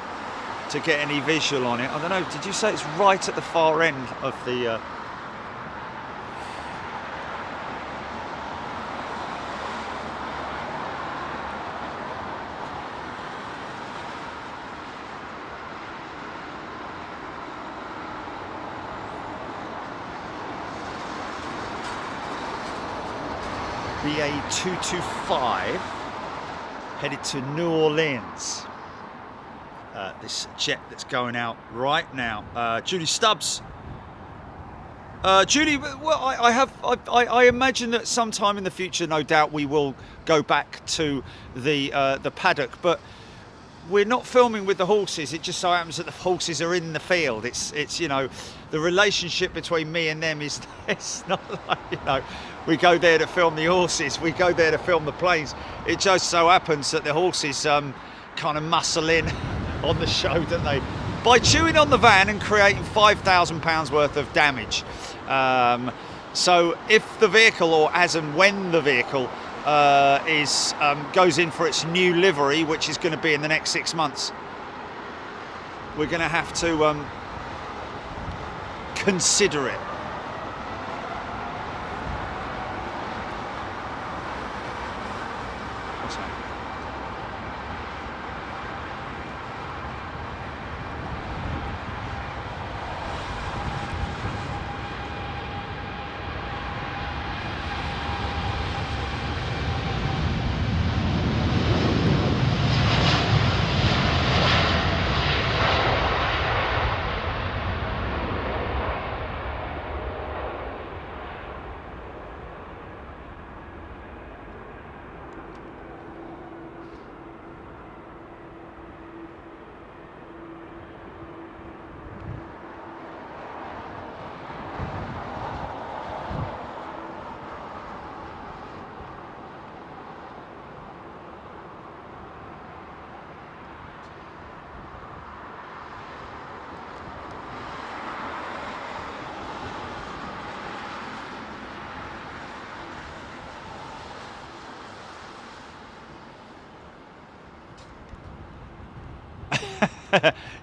get any visual on it. I don't know, did you say it's right at the far end of the... BA225 headed to New Orleans. This jet that's going out right now. Julie Stubbs. Julie, well, I imagine that sometime in the future, no doubt, we will go back to the paddock, but we're not filming with the horses. It just so happens that the horses are in the field. It's you know, the relationship between me and them is it's not like, you know, we go there to film the horses, we go there to film the planes. It just so happens that the horses kind of muscle in on the show, don't they? By chewing on the van and creating £5,000 worth of damage. So if the vehicle, or as and when the vehicle goes in for its new livery, which is going to be in the next 6 months, we're going to have to consider it. What's that?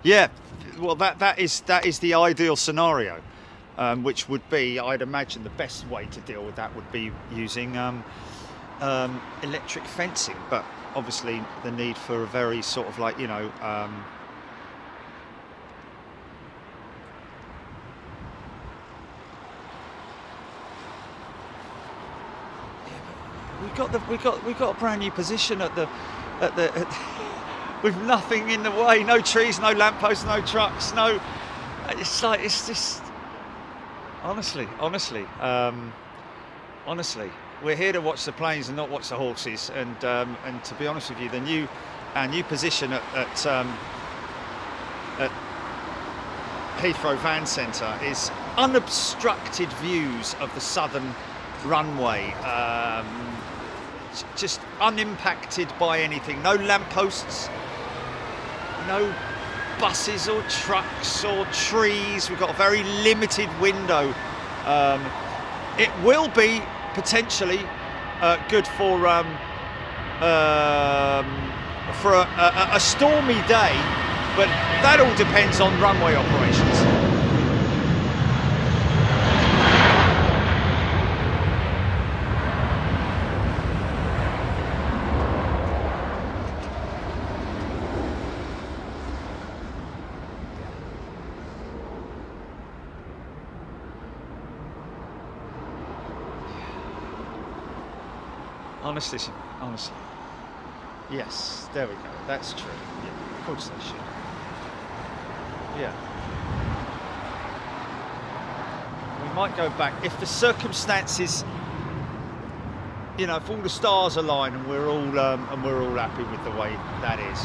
Yeah, well, that is the ideal scenario, which would be, I'd imagine, the best way to deal with that would be using electric fencing, but obviously the need for a very sort of like, you know, we got a brand new position at the with nothing in the way, no trees, no lampposts, no trucks, no. It's like, it's just honestly, we're here to watch the planes and not watch the horses. And to be honest with you, our new position at Heathrow Van Centre is unobstructed views of the southern runway. Just unimpacted by anything. No lampposts, no buses or trucks or trees. We've got a very limited window. It will be potentially good for a stormy day But that all depends on runway operations. Honestly. Yes, there we go. That's true. Yeah, of course they should. Yeah. We might go back if the circumstances, you know, if all the stars align and we're all happy with the way that is.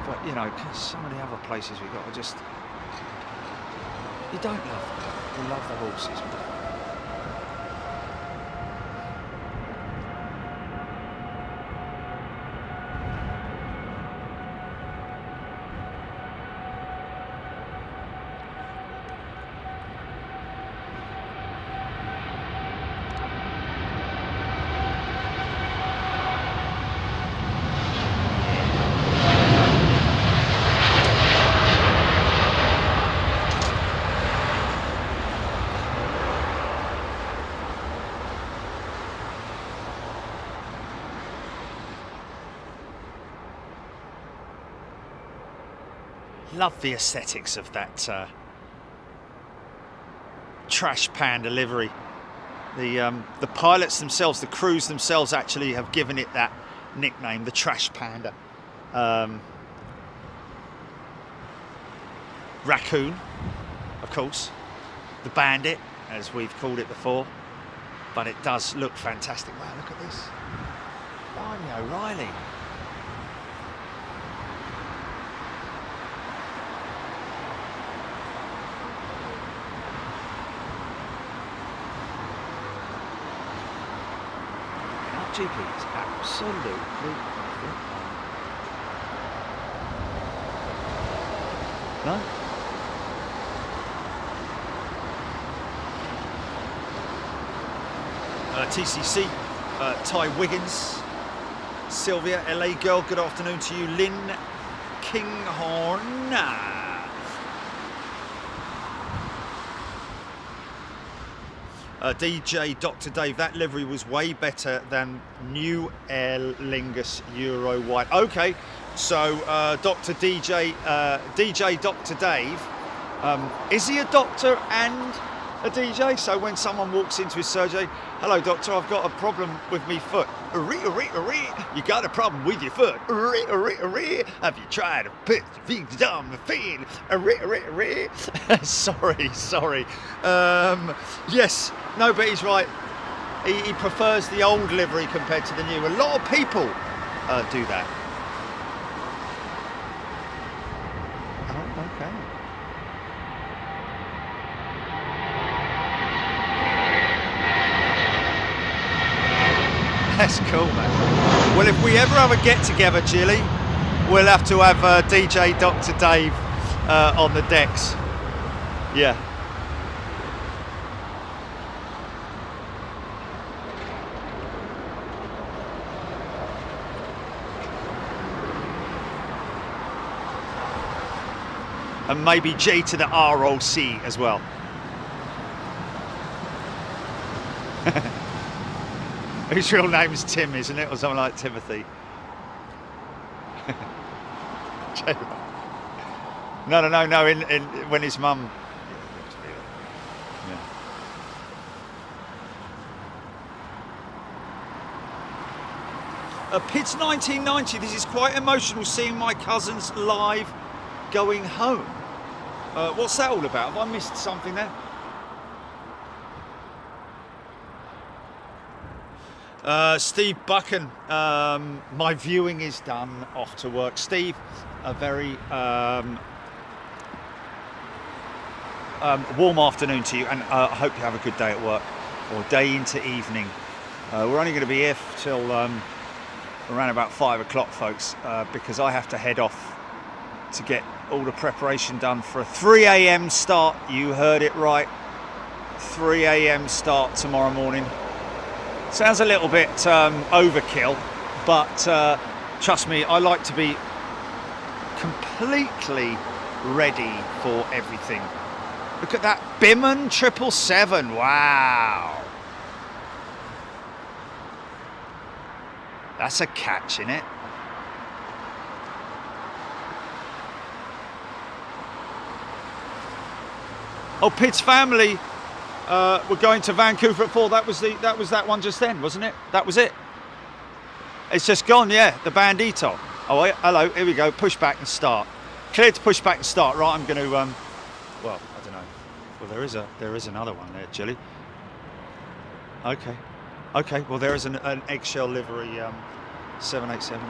But you know, some of the other places we got are just, you don't love them. You love the horses. Love the aesthetics of that trash panda livery. The pilots themselves, the crews themselves, actually have given it that nickname, the trash panda. Raccoon, of course, the bandit, as we've called it before, but it does look fantastic. Wow, look at this. Blimey O'Reilly. GP is absolutely nothing. No? TCC, Ty Wiggins, Sylvia, LA girl, good afternoon to you. Lynn Kinghorn. DJ Dr. Dave, that livery was way better than New Aer Lingus Euro White. Okay, so Dr. DJ Dr. Dave, is he a doctor and a DJ? So when someone walks into his surgery, hello doctor, I've got a problem with me foot. You got a problem with your foot. Have you tried to put your feet down the fan? Sorry. Yes, no, but he's right. He prefers the old livery compared to the new. A lot of people do that. Oh, okay. That's cool, man. Well, if we ever have a get-together, Jilly, we'll have to have DJ Dr. Dave on the decks. Yeah. And maybe J to the ROC as well. Whose real name is Tim, isn't it? Or something like Timothy. No. In when his mum. Yeah. Pids 1990. This is quite emotional seeing my cousins live going home. What's that all about? Have I missed something there? Steve Buchan, my viewing is done, off to work. Steve, a very warm afternoon to you, and I hope you have a good day at work, or day into evening. We're only going to be here till around about 5 o'clock, folks, because I have to head off to get all the preparation done for a 3 a.m. start. You heard it right, 3 a.m. start tomorrow morning. Sounds a little bit overkill, but trust me, I like to be completely ready for everything. Look at that Biman 777. Wow. That's a catch, isn't it? Oh, Pitt's family were going to Vancouver at 4. That was that one just then, wasn't it? That was it. It's just gone, yeah. The Bandito. Oh, hello. Here we go. Push back and start. Clear to push back and start. Right. I'm going to. Well, I don't know. Well, there is another one there, Jilly. Okay. Okay. Well, there is an eggshell livery 787.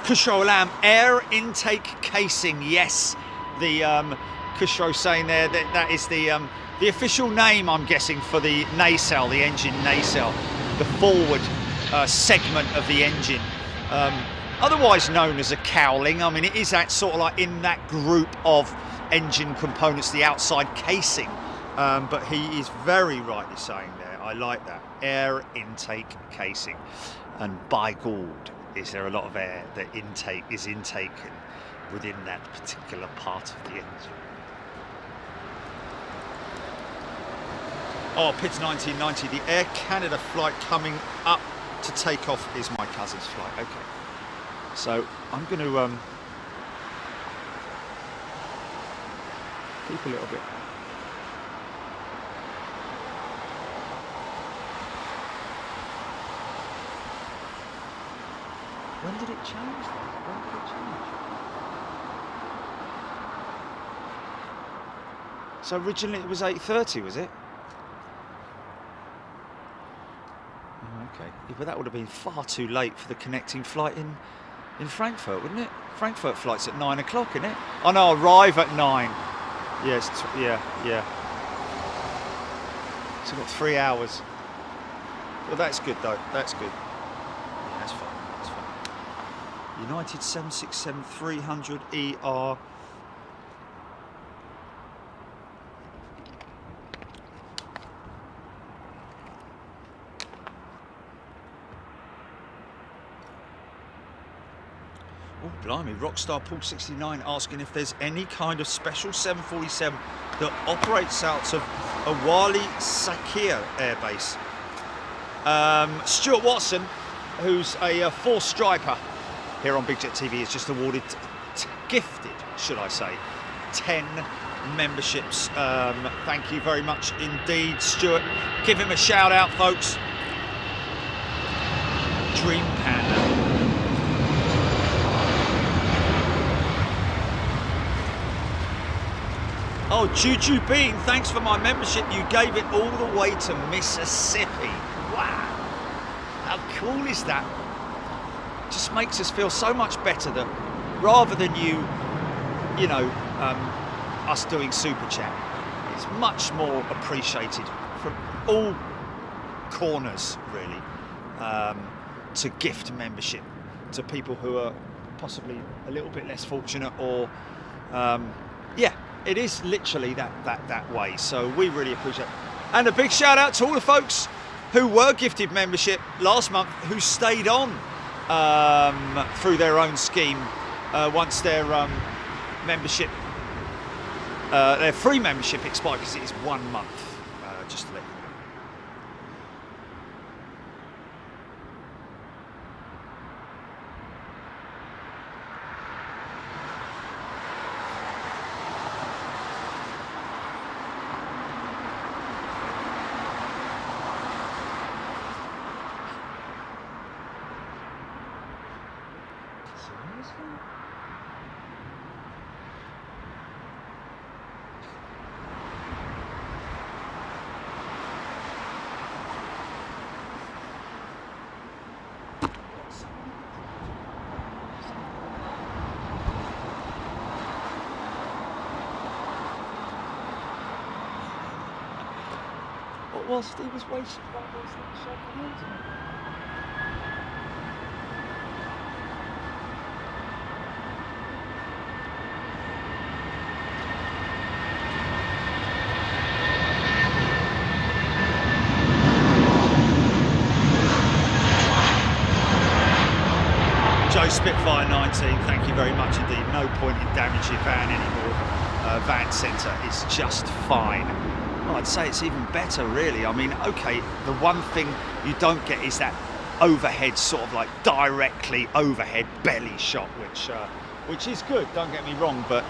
Kushro Alam air intake casing. Yes, the Kushro saying there that is the official name, I'm guessing, for the nacelle, the engine nacelle, the forward segment of the engine, otherwise known as a cowling. I mean, it is that sort of like in that group of engine components, the outside casing. But he is very rightly saying there, I like that, air intake casing. And by God, is there a lot of air that is intaken within that particular part of the engine. Oh, Pitt's 1990, the Air Canada flight coming up to take off is my cousin's flight. Okay, so I'm going to keep a little bit. When did it change? When did it change? So originally it was 8:30, was it? Okay, yeah, but that would have been far too late for the connecting flight in Frankfurt, wouldn't it? Frankfurt flight's at 9 o'clock, isn't it? Oh no, arrive at 9. Yes, yeah. So we've got 3 hours. Well, that's good though. That's good. Yeah, that's fine. That's fine. United 767-300 ER. Oh, blimey, Rockstar Paul 69 asking if there's any kind of special 747 that operates out of Awali Sakir Air Base. Stuart Watson, who's a four-striper here on Big Jet TV, is just awarded, gifted, should I say, 10 memberships. Thank you very much indeed, Stuart. Give him a shout out, folks. Dream Panda. Oh, Juju Bean, thanks for my membership. You gave it all the way to Mississippi. Wow. How cool is that? Just makes us feel so much better that rather than us doing Super Chat, it's much more appreciated from all corners, really, to gift membership to people who are possibly a little bit less fortunate or, yeah. It is literally that way, so we really appreciate it. And a big shout out to all the folks who were gifted membership last month, who stayed on through their own scheme once their membership, their free membership expired, because it is 1 month, just to let you know. Whilst he was waiting, Spitfire 19, thank you very much indeed. No point in damaging your van anymore. Van centre is just fine. Well, I'd say it's even better, really. I mean, okay, the one thing you don't get is that overhead, sort of like directly overhead belly shot, which is good, don't get me wrong, but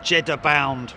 Jeddah bound.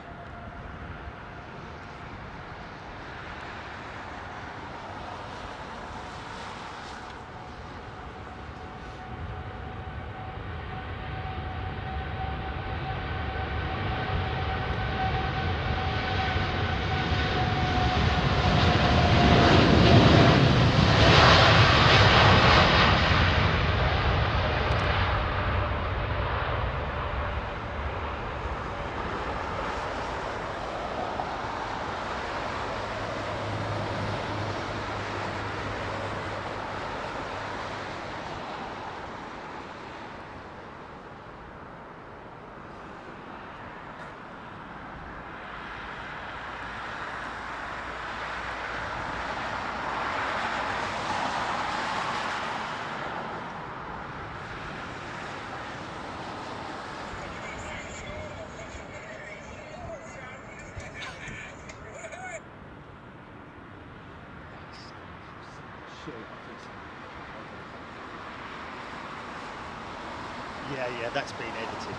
Yeah, that's been edited.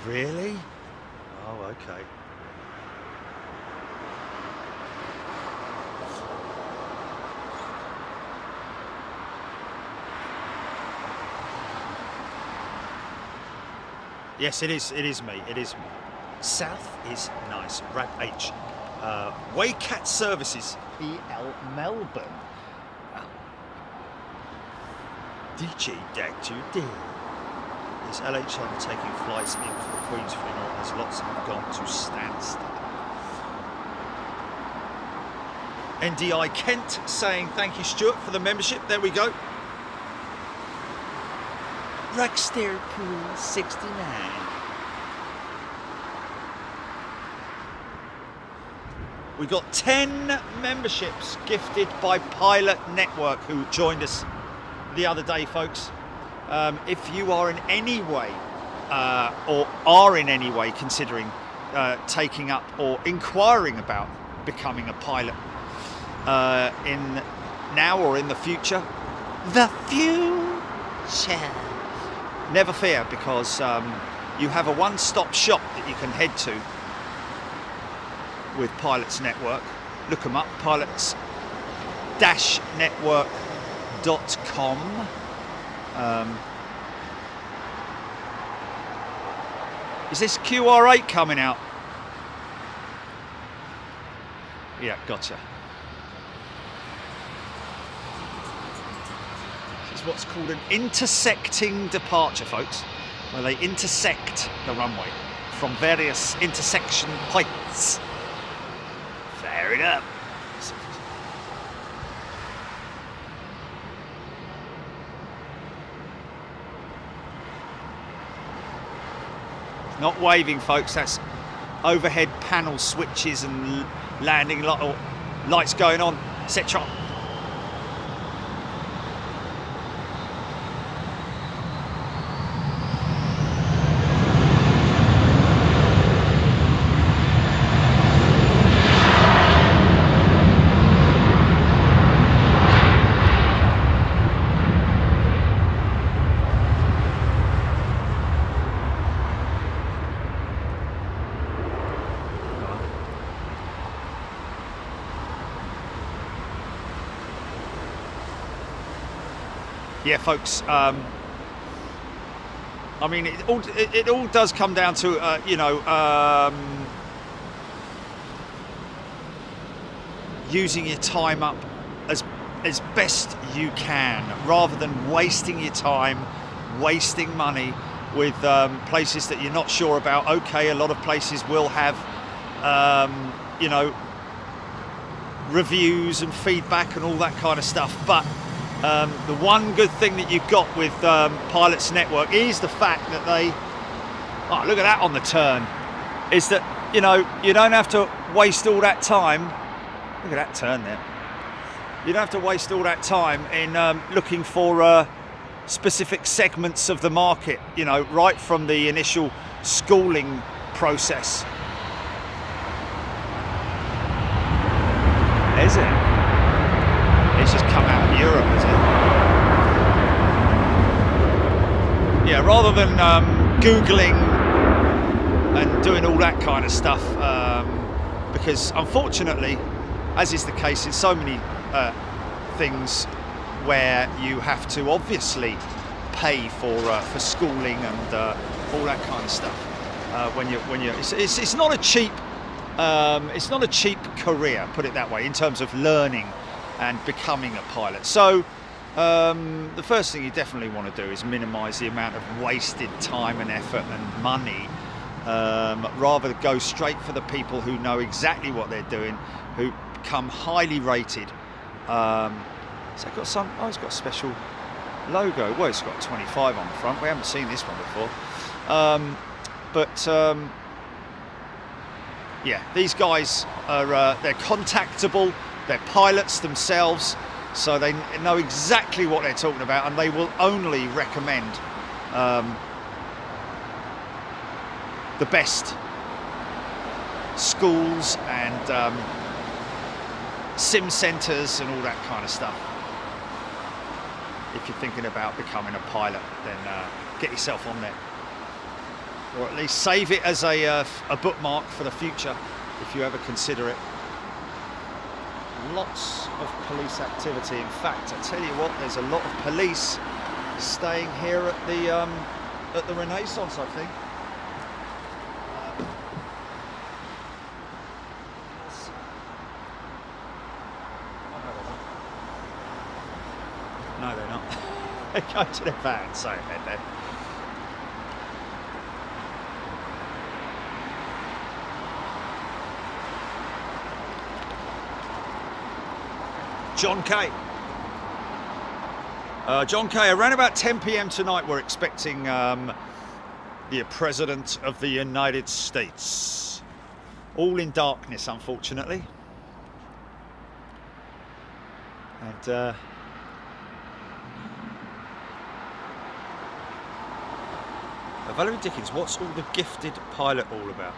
Really? Oh, okay. Yes, it is me. It is me. South is nice. Rad H. Waycat Services, EL Melbourne. DJ Deck 2D. Is LHM taking flights in from Queensfield as lots have gone to standstill? NDI Kent saying thank you, Stuart, for the membership. There we go. Rockstair Pool 69. We got 10 memberships gifted by Pilot Network, who joined us the other day, folks. If you are in any way or are in any way considering taking up or inquiring about becoming a pilot in now or in the future, never fear, because you have a one-stop shop that you can head to with Pilots Network. Look them up, pilots-network.com. Is this QR8 coming out? Yeah, gotcha. This is what's called an intersecting departure, folks, where they intersect the runway from various intersection points. Fair enough. Not waving, folks, that's overhead panel switches and landing lights going on, etc. Yeah, folks. I mean, it all does come down to using your time up as as best you can, rather than wasting your time, wasting money with places that you're not sure about. Okay, a lot of places will have, you know, reviews and feedback and all that kind of stuff, but the one good thing that you've got with Pilots Network is the fact that they, oh, look at that on the turn, is that, you know, you don't have to waste all that time. Look at that turn there. You don't have to waste all that time in looking for specific segments of the market, you know, right from the initial schooling process. Is it? It's just come out of Europe, is it? Yeah, rather than Googling and doing all that kind of stuff, because unfortunately, as is the case in so many things where you have to obviously pay for schooling and all that kind of stuff, it's not a cheap career, put it that way, in terms of learning and becoming a pilot. So the first thing you definitely want to do is minimise the amount of wasted time and effort and money. Rather go straight for the people who know exactly what they're doing, who become highly rated. So it's got some. Oh, it's got a special logo. Well, it's got 25 on the front. We haven't seen this one before. Yeah, these guys are. They're contactable. They're pilots themselves, so they know exactly what they're talking about, and they will only recommend the best schools and sim centres and all that kind of stuff. If you're thinking about becoming a pilot, then get yourself on there, or at least save it as a bookmark for the future if you ever consider it. Lots of police activity. In fact, I tell you what, there's a lot of police staying here at the Renaissance, I think. No, they're not. They go to the van, so they're dead. John Kay. John Kay, around about 10 p.m. tonight, we're expecting the President of the United States. All in darkness, unfortunately. And Valerie Dickens, what's all the gifted pilot all about?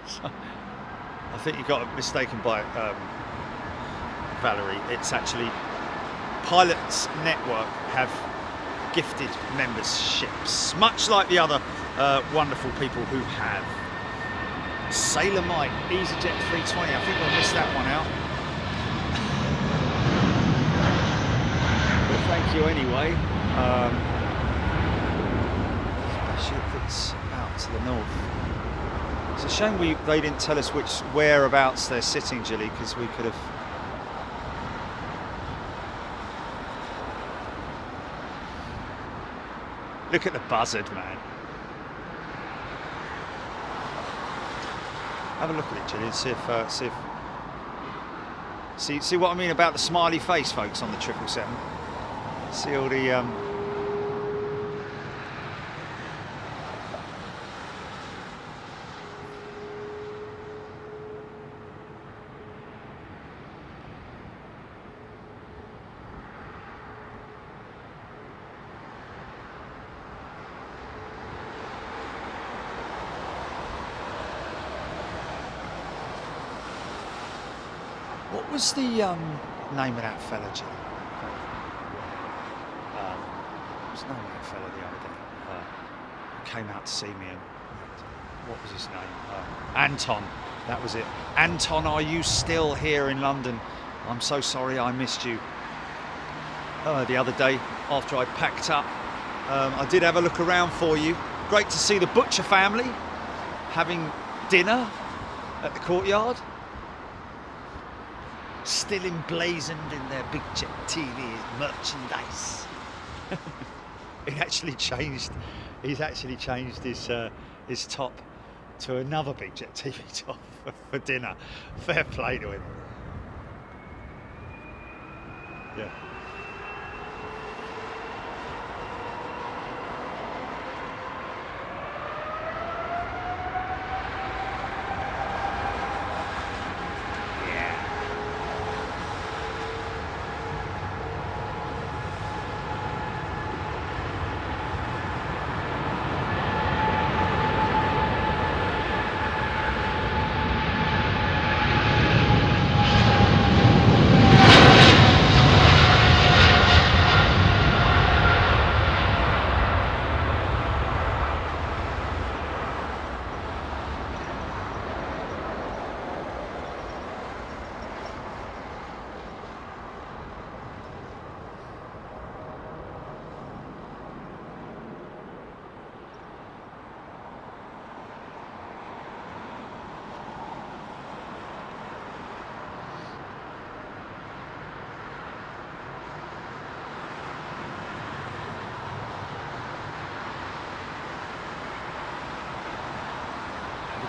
So, I think you got mistaken by Valerie. It's actually Pilots Network have gifted memberships, much like the other wonderful people who have. Sailor Mike, EasyJet 320. I think we'll miss that one out. But thank you anyway. Especially if it's out to the north. It's a shame they didn't tell us whereabouts they're sitting, Gilly, because we could have. Look at the buzzard, man. Have a look at it, Gilly, and see what I mean about the smiley face, folks, on the 777. See all the What was the name of that fella, Jim? What was the name of that fella the other day? Who came out to see me, and what was his name? Anton, that was it. Anton, are you still here in London? I'm so sorry I missed you. The other day, after I packed up, I did have a look around for you. Great to see the Butcher family having dinner at the courtyard. still emblazoned in their Big Jet TV merchandise. He's actually changed his top to another Big Jet TV top for dinner. Fair play to him. Yeah.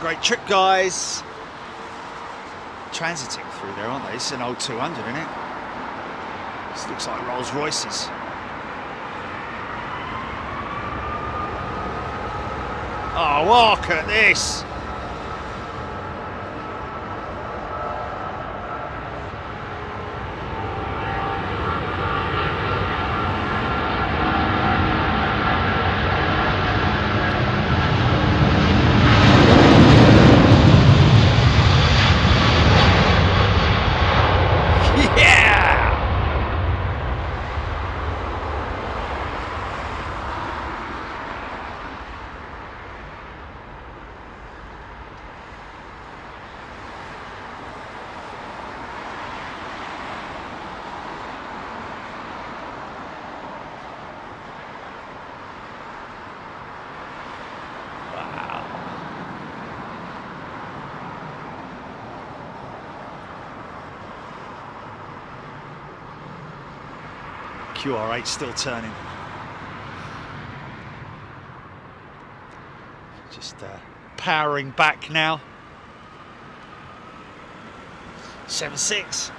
Great trip, guys. Transiting through there, aren't they? It's an old 200, isn't it? This looks like Rolls Royces. Oh, look at this. QR8 still turning. Just powering back now. 7.6.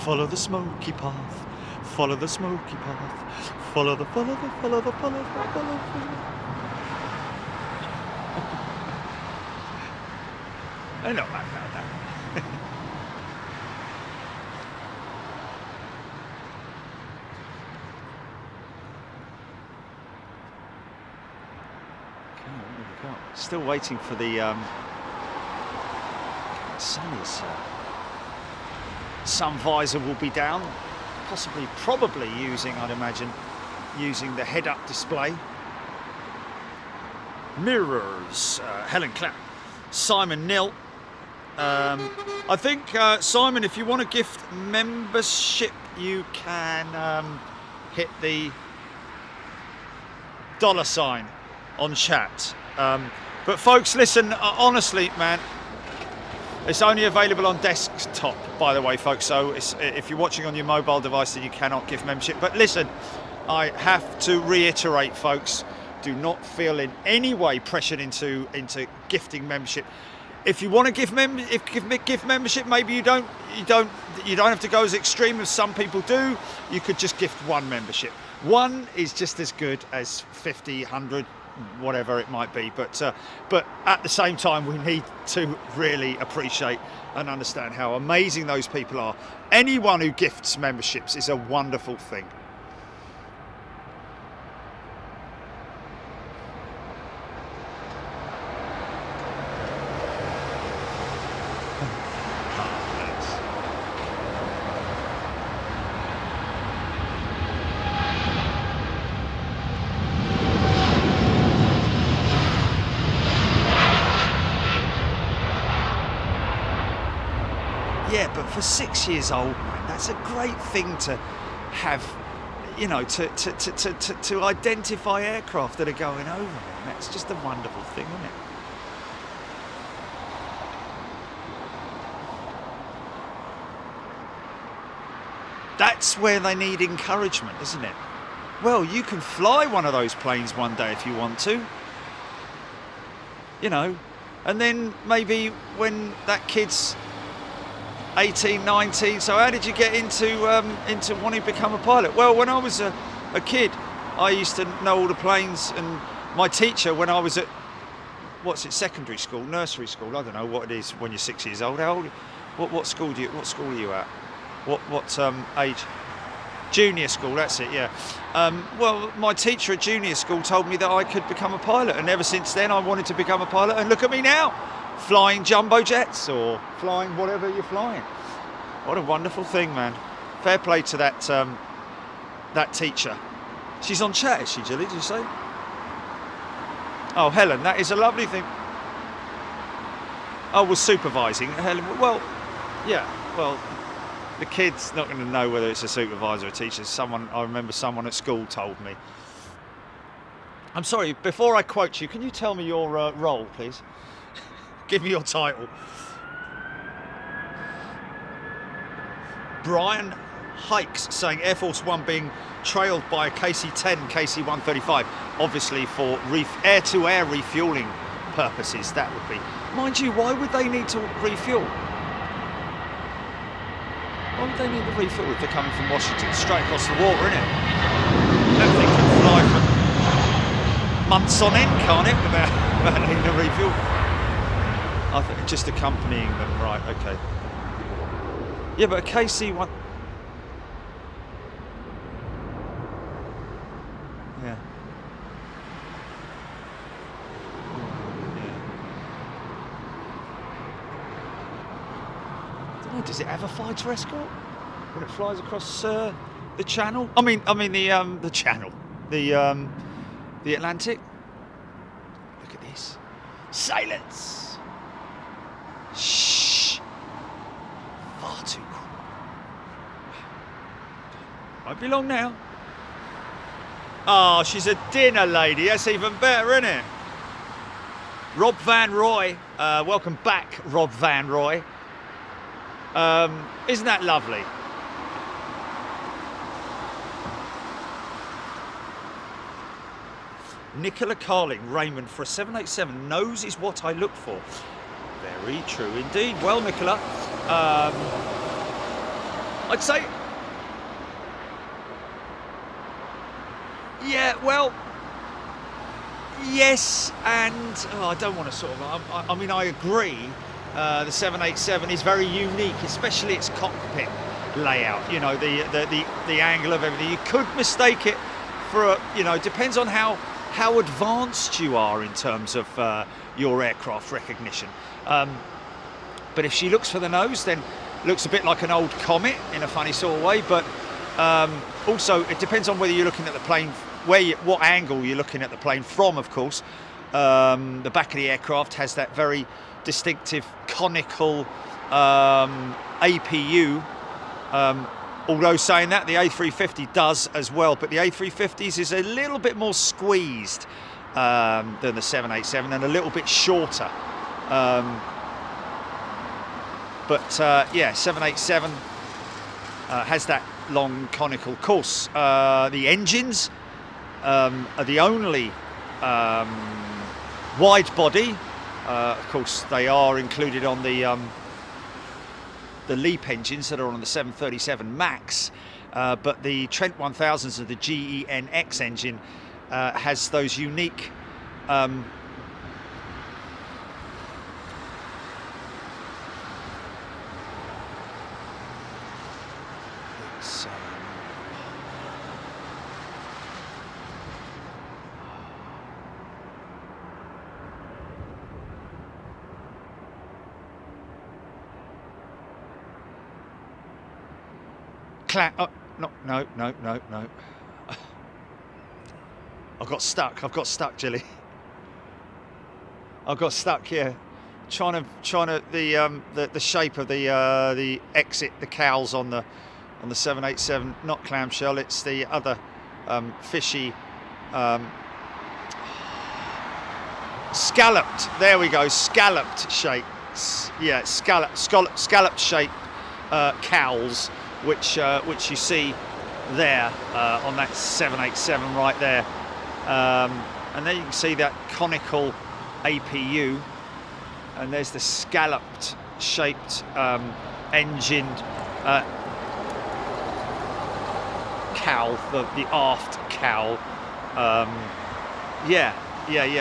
Follow the smoky path, follow the smoky path, follow the. I know about that. Still waiting for the sun sun visor will be down, probably using, I'd imagine, using the head-up display. Mirrors, Helen Clapp, Simon Nil. I think, Simon, if you want to gift membership, you can hit the $sign on chat. But folks, listen, honestly, man, it's only available on desktop, by the way, folks. So if you're watching on your mobile device, then you cannot gift membership. But listen, I have to reiterate, folks, do not feel in any way pressured into gifting membership. If you want to give membership, maybe you don't have to go as extreme as some people do. You could just gift one membership. One is just as good as 50, 100, whatever it might be. But at the same time, we need to really appreciate and understand how amazing those people are. Anyone who gifts memberships is a wonderful thing. Yeah, but for 6 years old, man, that's a great thing to have, you know, to identify aircraft that are going over, man. That's just a wonderful thing, isn't it? That's where they need encouragement, isn't it? Well, you can fly one of those planes one day if you want to, you know, and then maybe when that kid's 18, 19. So how did you get into wanting to become a pilot? Well, when I was a kid, I used to know all the planes, and my teacher, when I was at, secondary school, nursery school, I don't know what it is when you're 6 years old. How old? What school are you at? What age? Junior school, that's it, yeah. Well, my teacher at junior school told me that I could become a pilot, and ever since then I wanted to become a pilot, and look at me now. Flying jumbo jets or flying whatever you're flying. What a wonderful thing, man. Fair play to that teacher. She's on chat, is she, Gilly, did you say? Oh, Helen, that is a lovely thing. Oh, was supervising. Helen, well, yeah, well, the kid's not going to know whether it's a supervisor or a teacher. I remember someone at school told me. I'm sorry, before I quote you, can you tell me your role, please? Give me your title. Brian Hikes saying Air Force One being trailed by a KC-10, KC-135, obviously for air-to-air refueling purposes, that would be. Mind you, why would they need to refuel? Why would they need to refuel if they're coming from Washington, straight across the water, innit? That thing can fly for months on end, can't it, without needing to refuel? I think just accompanying them, right, okay. Yeah, but a KC-1... Yeah. I don't know, does it have a fighter escort when it flies across the channel? I mean the channel. The Atlantic. Look at this. Silence! Shh. Far too cool. Won't be long now. Oh, she's a dinner lady. That's even better, isn't it? Rob Van Roy. Welcome back, Rob Van Roy. Isn't that lovely? Nicola Carling, Raymond, for a 787, nose is what I look for. Very true indeed. Well, Nicola, I'd say, yeah, well, yes, and I don't want to sort of, I mean, I agree, the 787 is very unique, especially its cockpit layout, you know, the angle of everything. You could mistake it for a, you know, it depends on how advanced you are in terms of your aircraft recognition. But if she looks for the nose, then looks a bit like an old Comet in a funny sort of way. But also, it depends on whether you're looking at the plane, what angle you're looking at the plane from, of course. The back of the aircraft has that very distinctive conical APU. Although saying that, the A350 does as well, but the A350s is a little bit more squeezed than the 787 and a little bit shorter. Yeah, 787 has that long conical course. The engines are the only wide body Of course, they are included on the LEAP engines that are on the 737 MAX, but the Trent 1000s of the GEnx engine has those unique oh, no. I've got stuck, Jilly. I've got stuck here, trying to the shape of the exit, the cowls on the 787, not clamshell. It's the other fishy scalloped. There we go, scalloped shape. Yeah, scalloped shape cowls, which you see there on that 787 right there, and then you can see that conical APU, and there's the scalloped shaped engined cowl, the aft cowl. Yeah.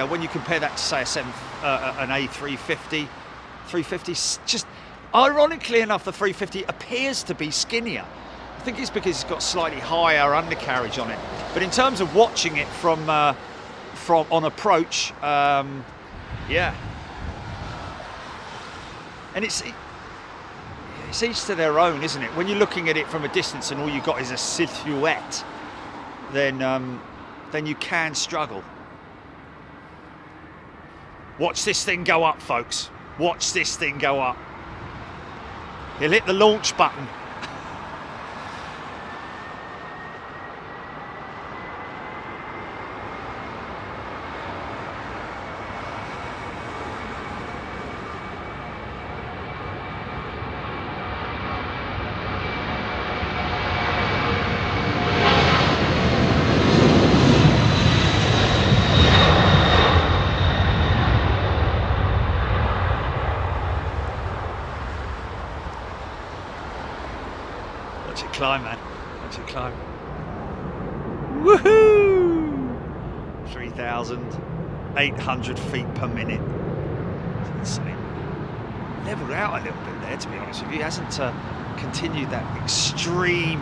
When you compare that to say an A350, 350, just ironically enough, the 350 appears to be skinnier. I think it's because it's got slightly higher undercarriage on it. But in terms of watching it from on approach, yeah. And it's each to their own, isn't it? When you're looking at it from a distance and all you got is a silhouette, then you can struggle. Watch this thing go up, folks. Watch this thing go up. He'll hit the launch button. Watch it climb, man. Watch it climb. Woohoo! 3,800 feet per minute. It's insane. Leveled out a little bit there, to be honest with you. He hasn't continued that extreme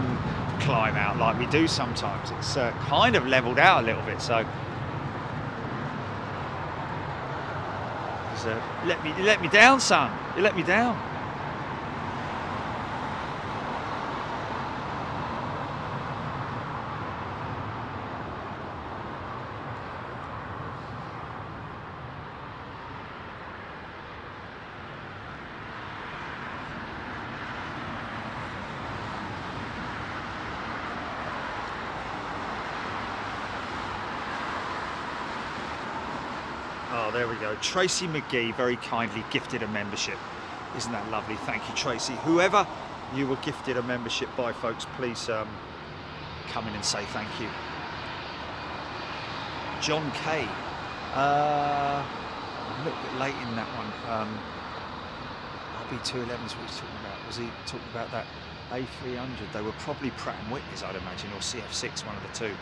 climb out like we do sometimes. It's kind of leveled out a little bit, so. You let me down, son. You let me down. Oh, there we go. Tracy McGee very kindly gifted a membership. Isn't that lovely? Thank you, Tracy. Whoever you were gifted a membership by, folks, please come in and say thank you. John Kay. A little bit late in that one. RB211's what he's talking about. Was he talking about that A300? They were probably Pratt & Whitney's, I'd imagine, or CF6, one of the two.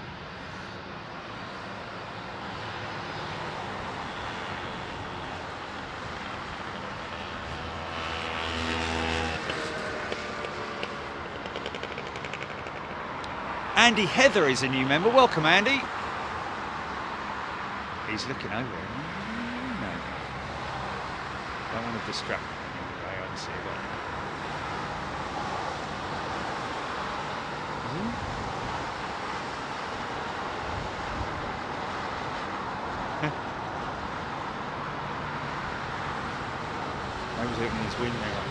Andy Heather is a new member. Welcome, Andy. He's looking over. No. Don't want to distract him. Okay, I can see that. Maybe he's looking at his wind mirror.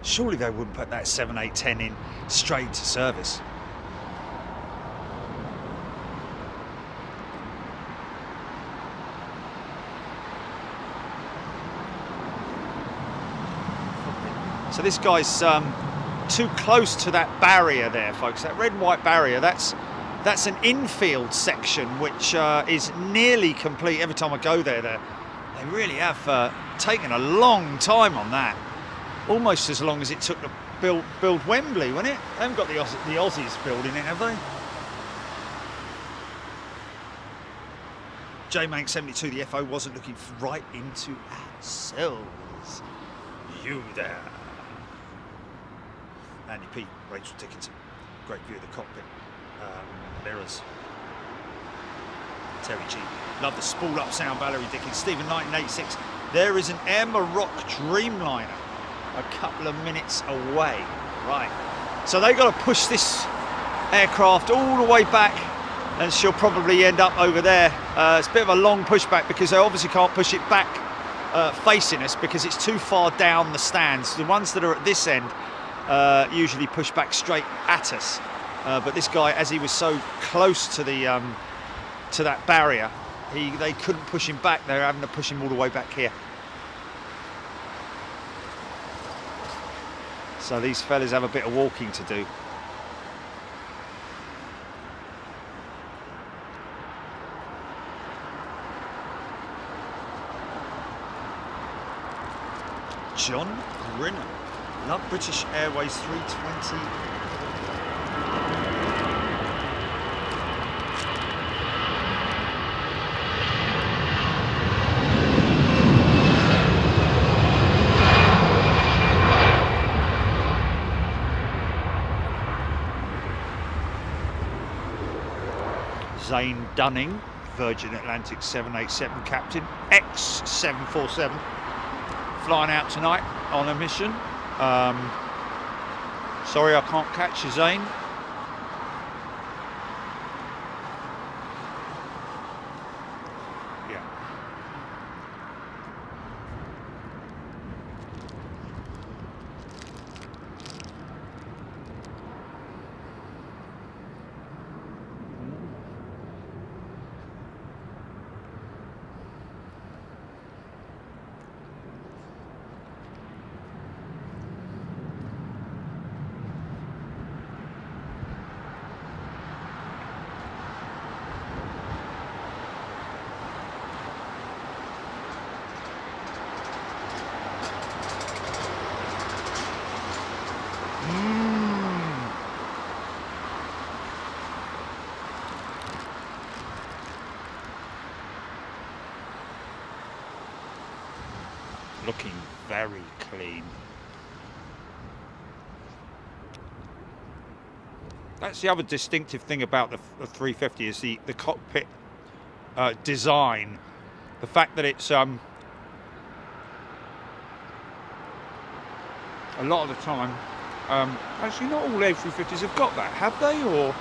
Surely they wouldn't put that 7, 8, 10 in straight to service. So this guy's too close to that barrier there, folks. That red and white barrier, that's an infield section which is nearly complete. Every time I go there, they really have taken a long time on that. Almost as long as it took to build Wembley, wasn't it? They haven't got the Aussies building it, have they? J-Mank 72, the FO wasn't looking right into ourselves. You there. Andy P, Rachel Dickinson, great view of the cockpit, mirrors. Terry G, love the spool up sound, Valerie Dickens. Stephen 1986, there is an Air Maroc Dreamliner a couple of minutes away. Right, so they got to push this aircraft all the way back, and she'll probably end up over there. It's a bit of a long pushback because they obviously can't push it back facing us because it's too far down the stands. The ones that are at this end usually push back straight at us, but this guy, as he was so close to the to that barrier, they couldn't push him back. They're having to push him all the way back here. So these fellas have a bit of walking to do. John Grinner. Love British Airways 320. Zane Dunning, Virgin Atlantic 787 captain, X747, flying out tonight on a mission. Sorry I can't catch you, Zane. Yeah. Looking very clean. That's the other distinctive thing about the 350 is the cockpit design. The fact that it's a lot of the time, actually not all A350s have got that, have they? Or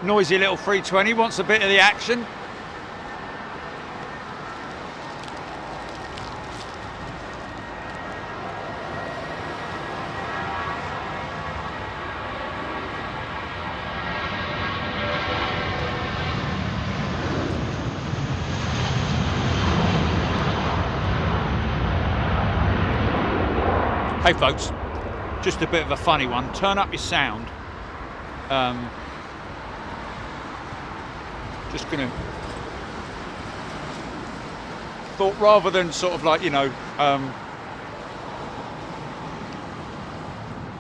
noisy little 320 wants a bit of the action. Hey folks, just a bit of a funny one. Turn up your sound. Just gonna thought rather than sort of like, you know,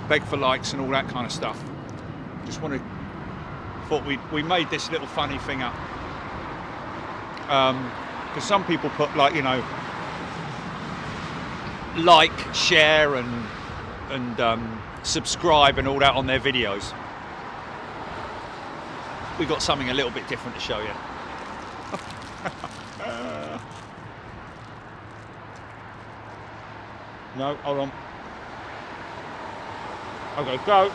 beg for likes and all that kind of stuff. Just thought we made this little funny thing up. Because some people put like, you know, like, share and subscribe and all that on their videos. We got something a little bit different to show you. No, hold on. Okay, go.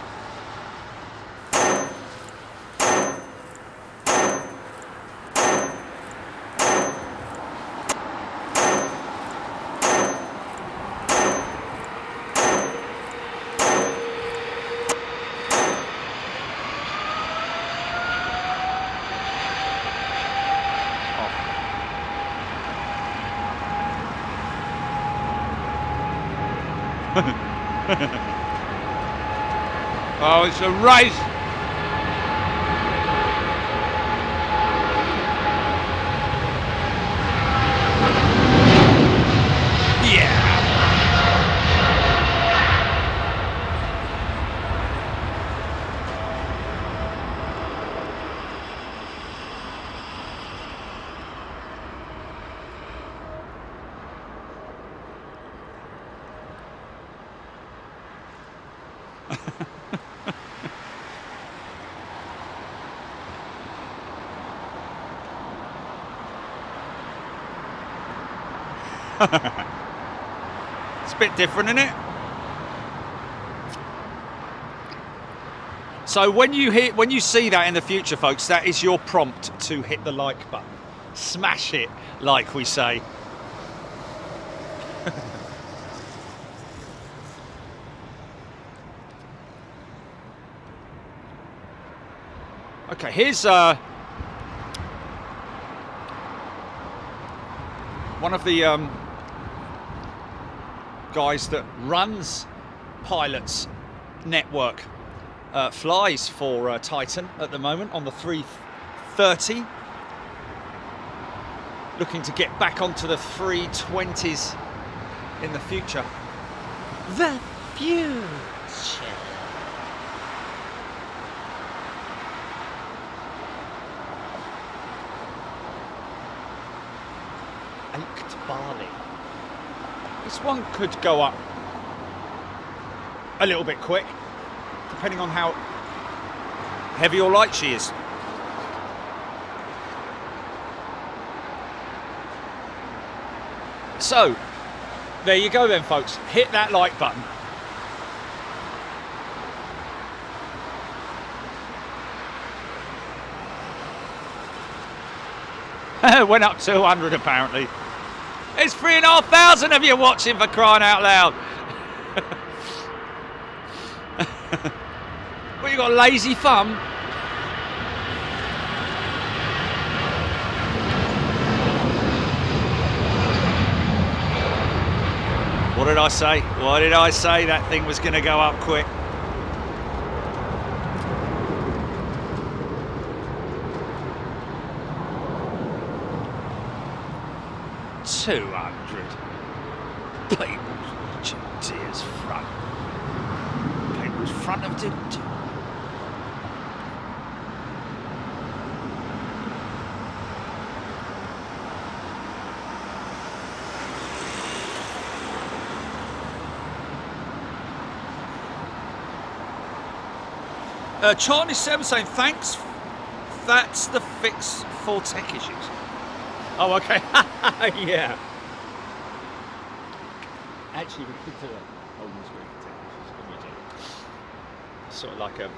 Oh, it's a race. Yeah. It's a bit different, isn't it? So when you see that in the future, folks, that is your prompt to hit the like button. Smash it, like we say. Okay, here's one of the guys that runs Pilots Network, flies for Titan at the moment on the 330, looking to get back onto the 320s in the future. The future. Ached barley. This one could go up a little bit quick, depending on how heavy or light she is. So, there you go then, folks. Hit that like button. Went up 200 apparently. There's 3,500 of you watching, for crying out loud. Well, you got a lazy thumb. What did I say? What did I say? That thing was going to go up quick. People's front. People's front of the... Charlie 7 saying thanks. That's the fix for tech issues. Oh, okay. Yeah. Actually, we could do a home screen for tech issues, couldn't we, Jim? Sort of like a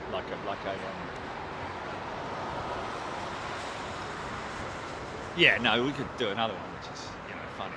yeah, no, we could do another one, which is, you know, funny.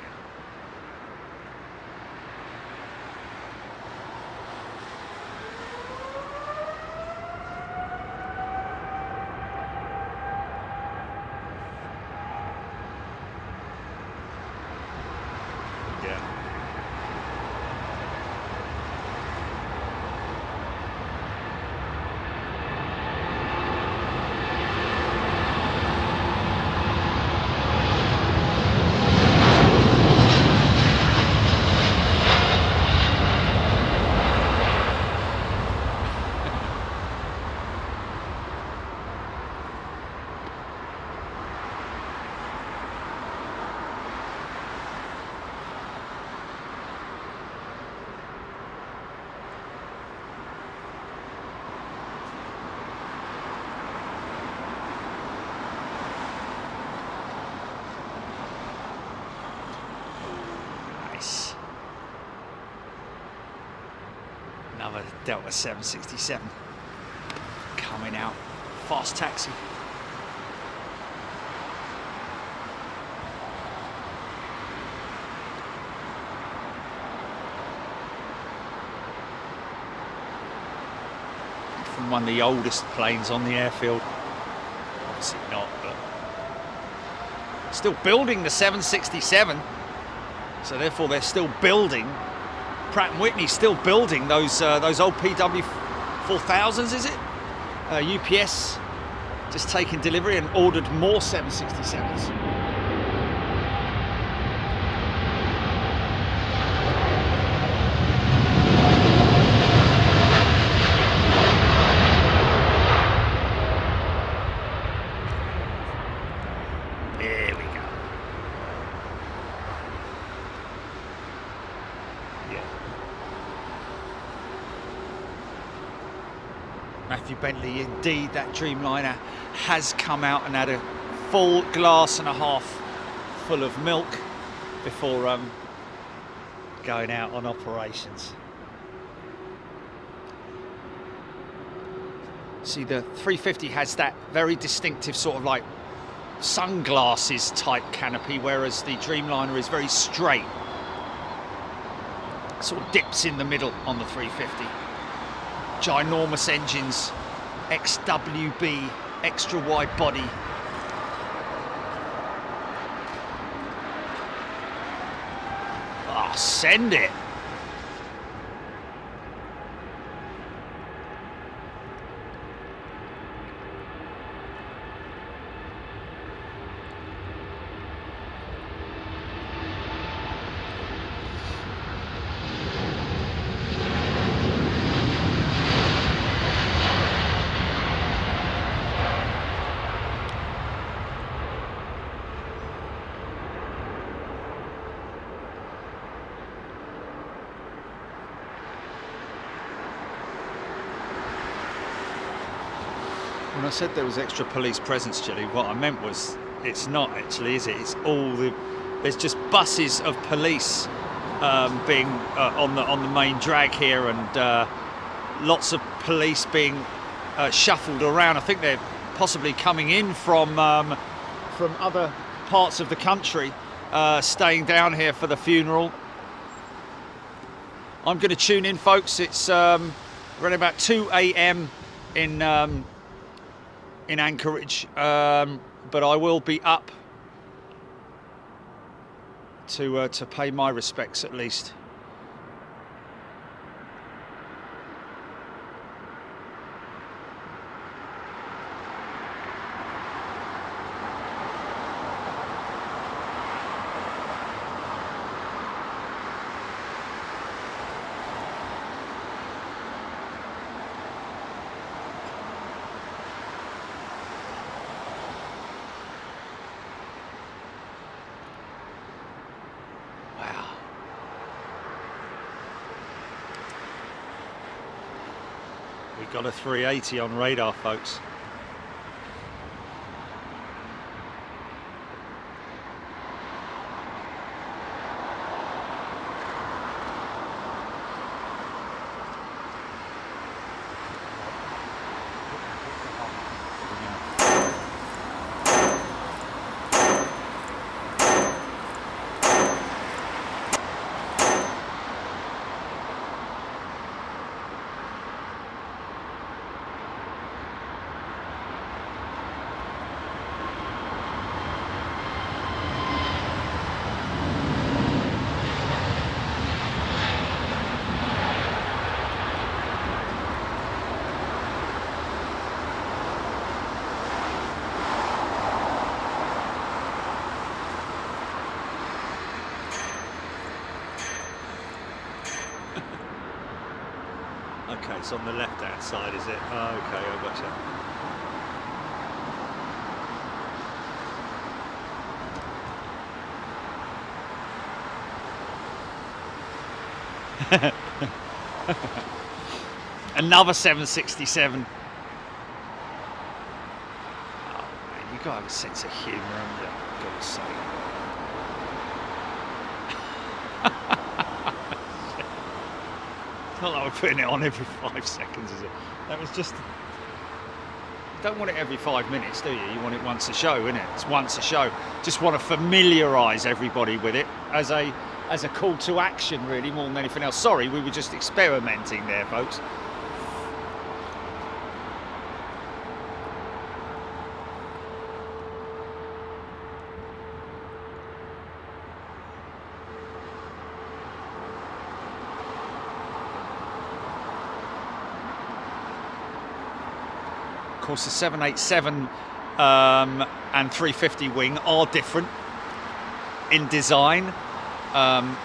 Another Delta 767 coming out. Fast taxi. From one of the oldest planes on the airfield. Obviously not, but still building the 767. So therefore they're still building Pratt & Whitney still building those old PW 4000s, is it? UPS just taking delivery and ordered more 767s. There we go. Yeah. Matthew Bentley, indeed, that Dreamliner has come out and had a full glass and a half full of milk before going out on operations. See, the 350 has that very distinctive sort of like sunglasses type canopy, whereas the Dreamliner is very straight. Sort of dips in the middle on the 350. Ginormous engines, XWB, extra wide body. Ah, send it. When I said there was extra police presence, Chili, what I meant was it's not actually, is it? It's all there's just buses of police being on the main drag here, and lots of police being shuffled around. I think they're possibly coming in from other parts of the country, staying down here for the funeral. I'm going to tune in, folks. It's around about 2 a.m. in Anchorage, but I will be up to pay my respects at least. We've got a 380 on radar, folks. Okay, it's on the left-hand side, is it? Oh, okay, I gotcha. Another 767. Oh, man, you got to have a sense of humour, haven't you? For God's sake. Not like we're putting it on every 5 seconds, is it? That was just... You don't want it every 5 minutes, do you? You want it once a show, innit? It's once a show. Just want to familiarise everybody with it as a call to action, really, more than anything else. Sorry, we were just experimenting there, folks. course, the 787 and 350 wing are different in design,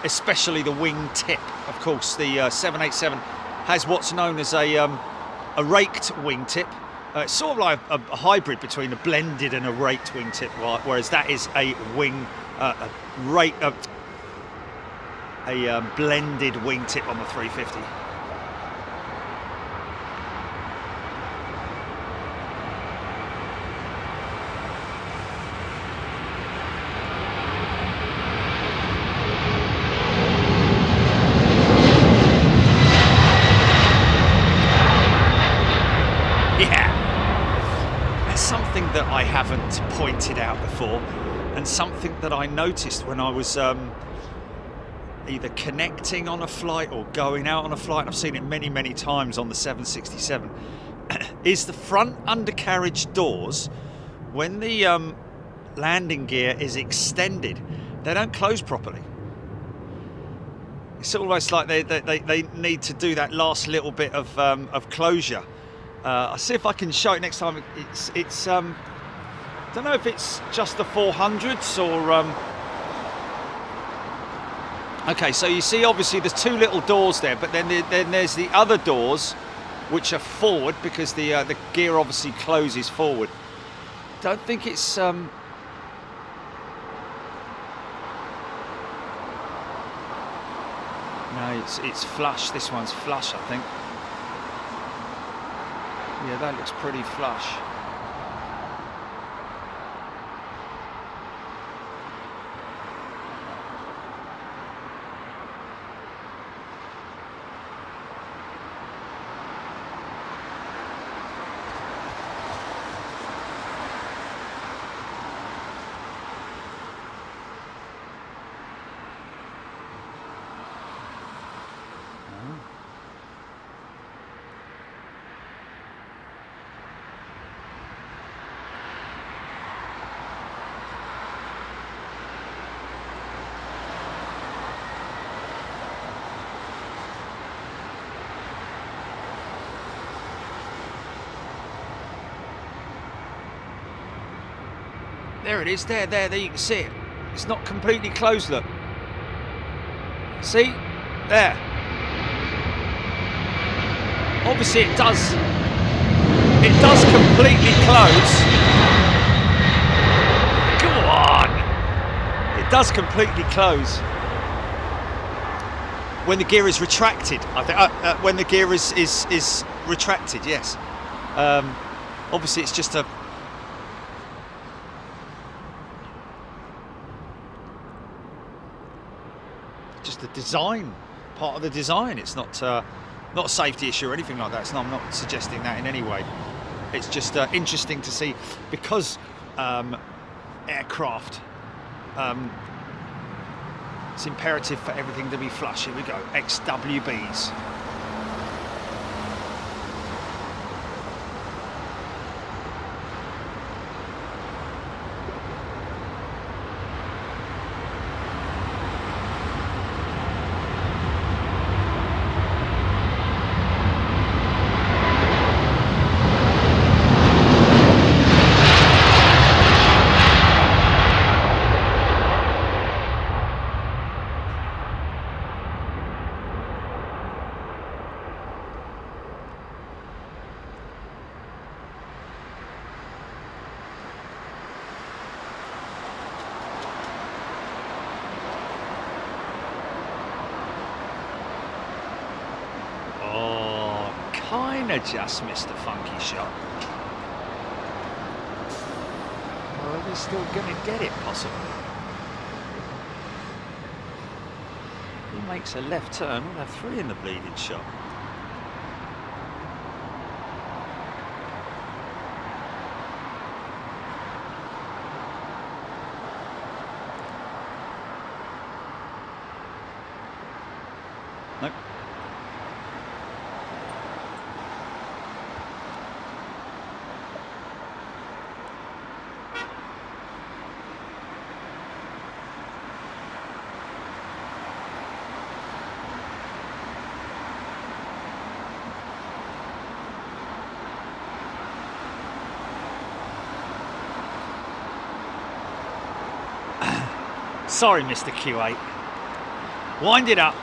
especially the wing tip. Of course, the 787 has what's known as a raked wing tip. It's sort of like a hybrid between a blended and a raked wing tip, whereas that is a wing, a blended wing tip on the 350. That I haven't pointed out before, and something that I noticed when I was either connecting on a flight or going out on a flight, and I've seen it many times on the 767, is the front undercarriage doors, when the landing gear is extended, they don't close properly. It's almost like they need to do that last little bit of closure. I'll see if I can show it next time. It's I don't know if it's just the 400s or okay, so you see obviously there's two little doors there, but then there's the other doors which are forward because the gear obviously closes forward. Don't think it's no, it's flush. This one's flush, I think. Yeah, that looks pretty flush. There it is, there you can see it. It's not completely closed, look. See? There. Obviously it does completely close. Go on! It does completely close. When the gear is retracted, I think, when the gear is retracted, yes. Obviously it's just a design, part of the design. It's not a safety issue or anything like that. I'm not suggesting that in any way. It's just interesting to see, because aircraft, it's imperative for everything to be flush. Here we go, XWBs. Just missed a funky shot. Well, they're still going to get it, possibly. He makes a left turn. We'll have three in the bleeding shot. Nope. Sorry, Mr. Q8. Wind it up.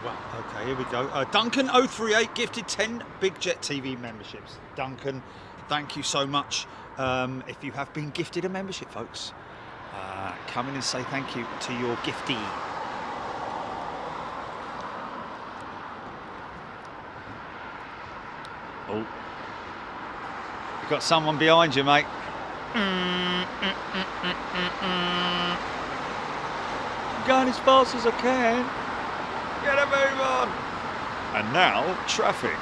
Well, okay, here we go. Duncan038 gifted 10 Big Jet TV memberships. Duncan, thank you so much. If you have been gifted a membership, folks, come in and say thank you to your giftee. Oh, you've got someone behind you, mate. Going as fast as I can. Get a move on. And now, traffic.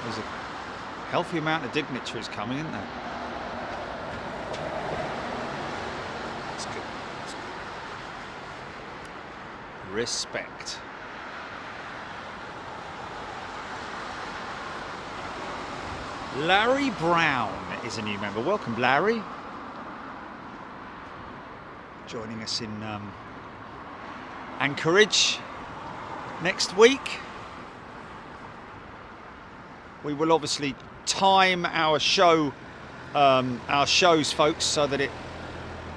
There's a healthy amount of dignitaries coming, isn't there? That's good. That's good. Respect. Larry Brown is a new member. Welcome, Larry. Joining us in Anchorage next week. We will obviously time our shows, folks, so that it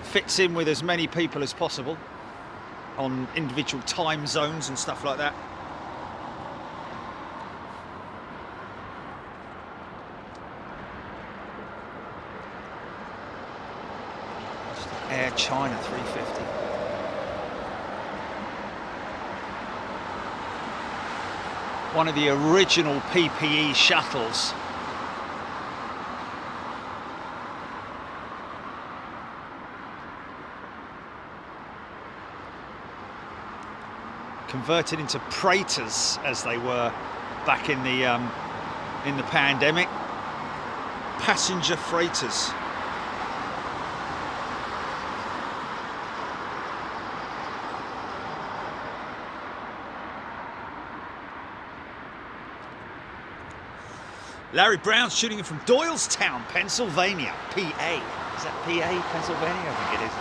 fits in with as many people as possible on individual time zones and stuff like that. Air China 350. One of the original PPE shuttles. Converted into Praetors as they were back in the pandemic. Passenger freighters. Larry Brown shooting in from Doylestown, Pennsylvania, PA. Is that PA, Pennsylvania? I think it is,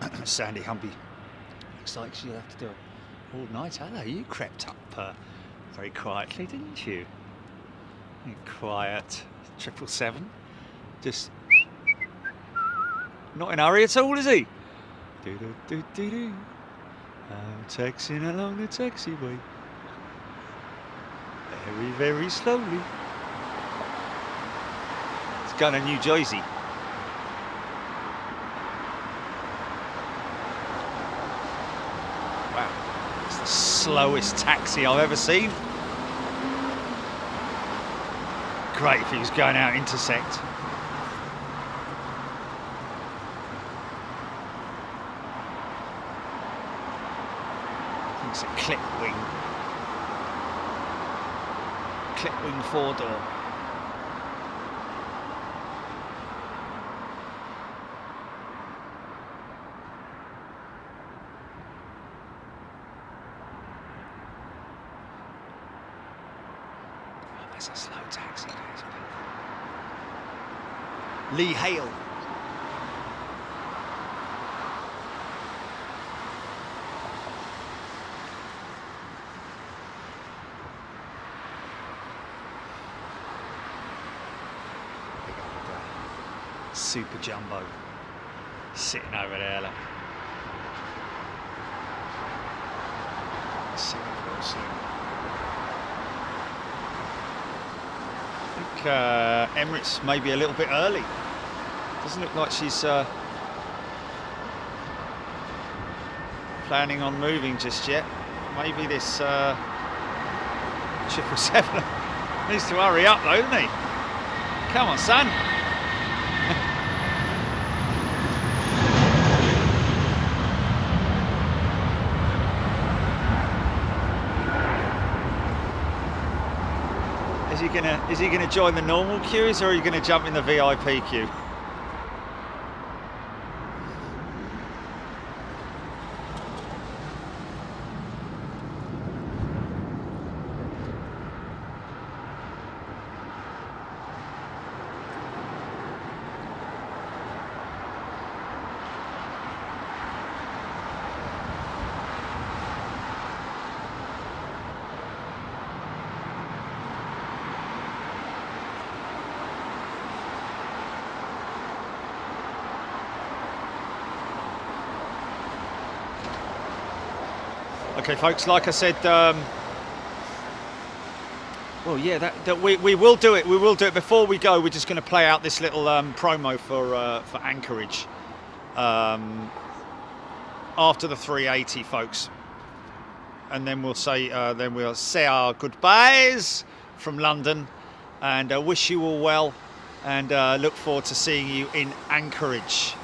isn't it? Sandy Humby. Looks like she'll have to do it all night. Hello, you crept up very quietly, didn't you? Quiet. 777. Just... not in a hurry at all, is he? Do-do-do-do-do. I'm taxiing along the taxiway. Very, very slowly. It's going to New Jersey. Wow. It's the slowest taxi I've ever seen. Great if he was going out intersect. I think it's a Clipwing. Clipwing 4-door. That's a slow taxi. Lee Hale. Super Jumbo sitting over there. Look. Sitting real soon. I think Emirates may be a little bit early. Doesn't look like she's planning on moving just yet. Maybe this 777 needs to hurry up though, doesn't he? Come on, son. Is he gonna join the normal queues, or are you gonna jump in the VIP queue? Okay, folks, like I said, well, yeah, that we will do it. We will do it. Before we go, we're just going to play out this little promo for Anchorage after the 380, folks, and then we'll say our goodbyes from London, and wish you all well, and look forward to seeing you in Anchorage.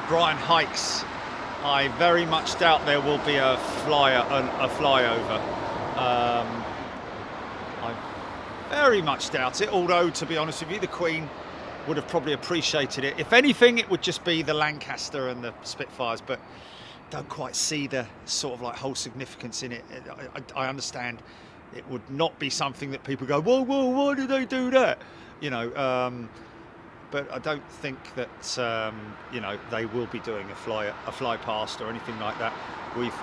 Brian Hikes, I very much doubt there will be a flyover. I very much doubt it, although to be honest with you, the Queen would have probably appreciated it. If anything, it would just be the Lancaster and the Spitfires, but don't quite see the sort of like whole significance in it. I understand it would not be something that people go, whoa, why did they do that? You know, but I don't think that you know, they will be doing a fly past or anything like that. We've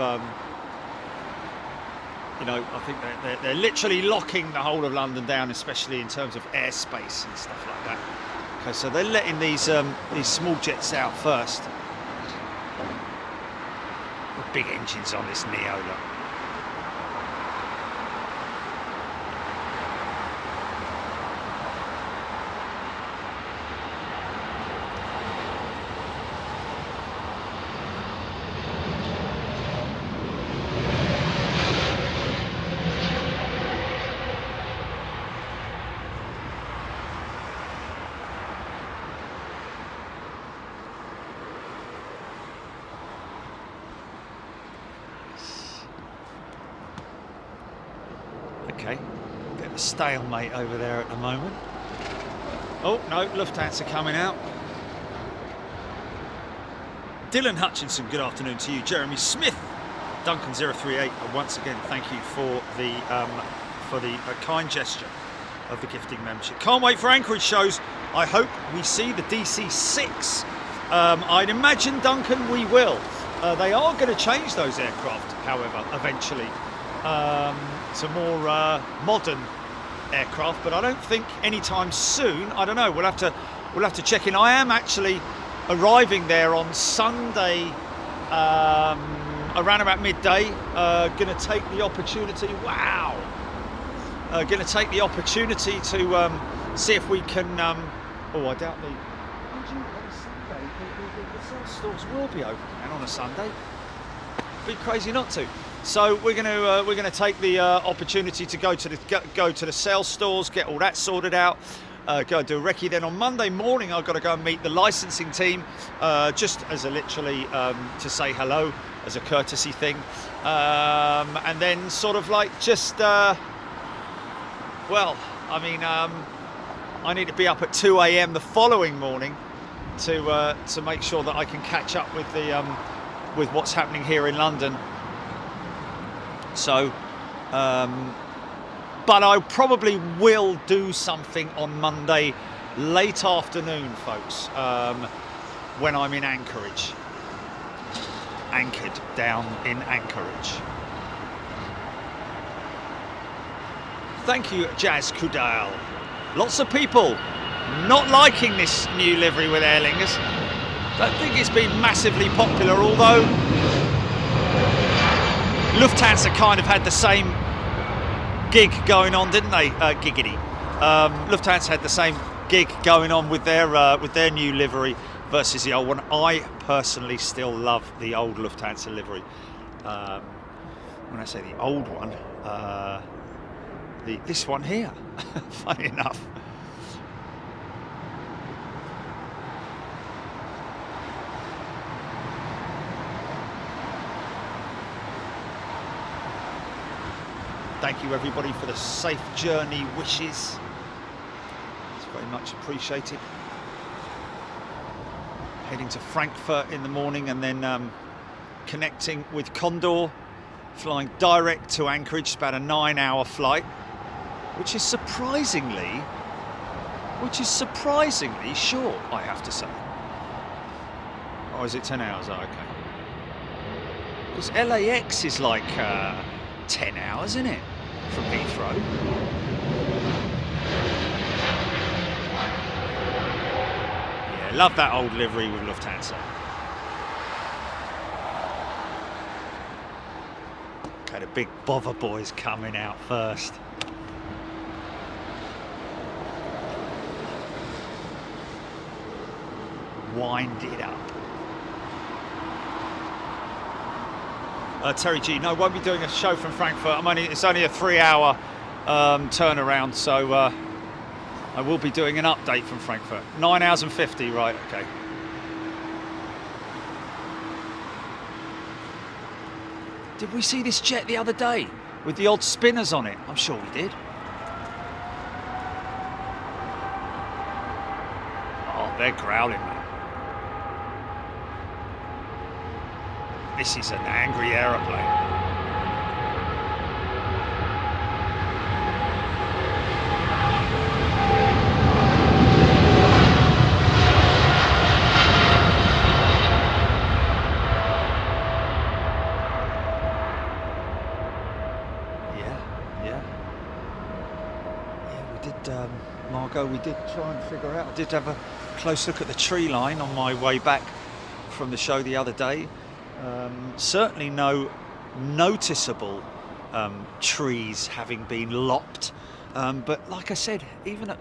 you know, I think they're literally locking the whole of London down, especially in terms of airspace and stuff like that. Okay, so they're letting these small jets out first. The big engines on this Neo, look. Okay, bit of a stalemate over there at the moment. Oh no, Lufthansa coming out. Dylan Hutchinson, good afternoon to you. Jeremy Smith, Duncan 038, and once again thank you for the kind gesture of the gifting membership. Can't wait for Anchorage shows. I hope we see the DC-6. I'd imagine, Duncan, we will. They are going to change those aircraft, however, eventually. To more modern aircraft, but I don't think anytime soon. I don't know. We'll have to check in. I am actually arriving there on Sunday around about midday. Going to take the opportunity. Wow. Going to take the opportunity to see if we can. Oh, I doubt the. On Sunday, the sales stores will be open and on a Sunday. Be crazy not to. So we're going to take the opportunity to go to the sales stores, get all that sorted out. Go do a recce. Then on Monday morning, I've got to go and meet the licensing team, just as a literally to say hello, as a courtesy thing, and then sort of like just. Well, I mean, I need to be up at 2 a.m. the following morning to make sure that I can catch up with the with what's happening here in London. So, but I probably will do something on Monday late afternoon, folks, when I'm in Anchorage, anchored down in Anchorage. Thank you, Jazz Kudal. Lots of people not liking this new livery with Aer Lingus. Don't think it's been massively popular, although Lufthansa kind of had the same gig going on, didn't they? Giggity. Lufthansa had the same gig going on with their new livery versus the old one. I personally still love the old Lufthansa livery. When I say the old one, this one here, funny enough. Thank you everybody for the safe journey wishes. It's very much appreciated. Heading to Frankfurt in the morning and then connecting with Condor, flying direct to Anchorage. It's about a 9-hour flight, which is surprisingly short, I have to say. Or is it 10 hours? Oh, okay. Because LAX is like 10 hours, isn't it? From Heathrow. Yeah, love that old livery with Lufthansa. Okay, the big bother boys coming out first. Wind it up. Terry G, no, won't be doing a show from Frankfurt. It's only a 3-hour turnaround, so I will be doing an update from Frankfurt. 9 hours and 50, right? Okay. Did we see this jet the other day with the odd spinners on it? I'm sure we did. Oh, they're growling, man. This is an angry aeroplane. Yeah, we did, Margot, we did try and figure out. I did have a close look at the tree line on my way back from the show the other day. Certainly no noticeable trees having been lopped, but like I said, even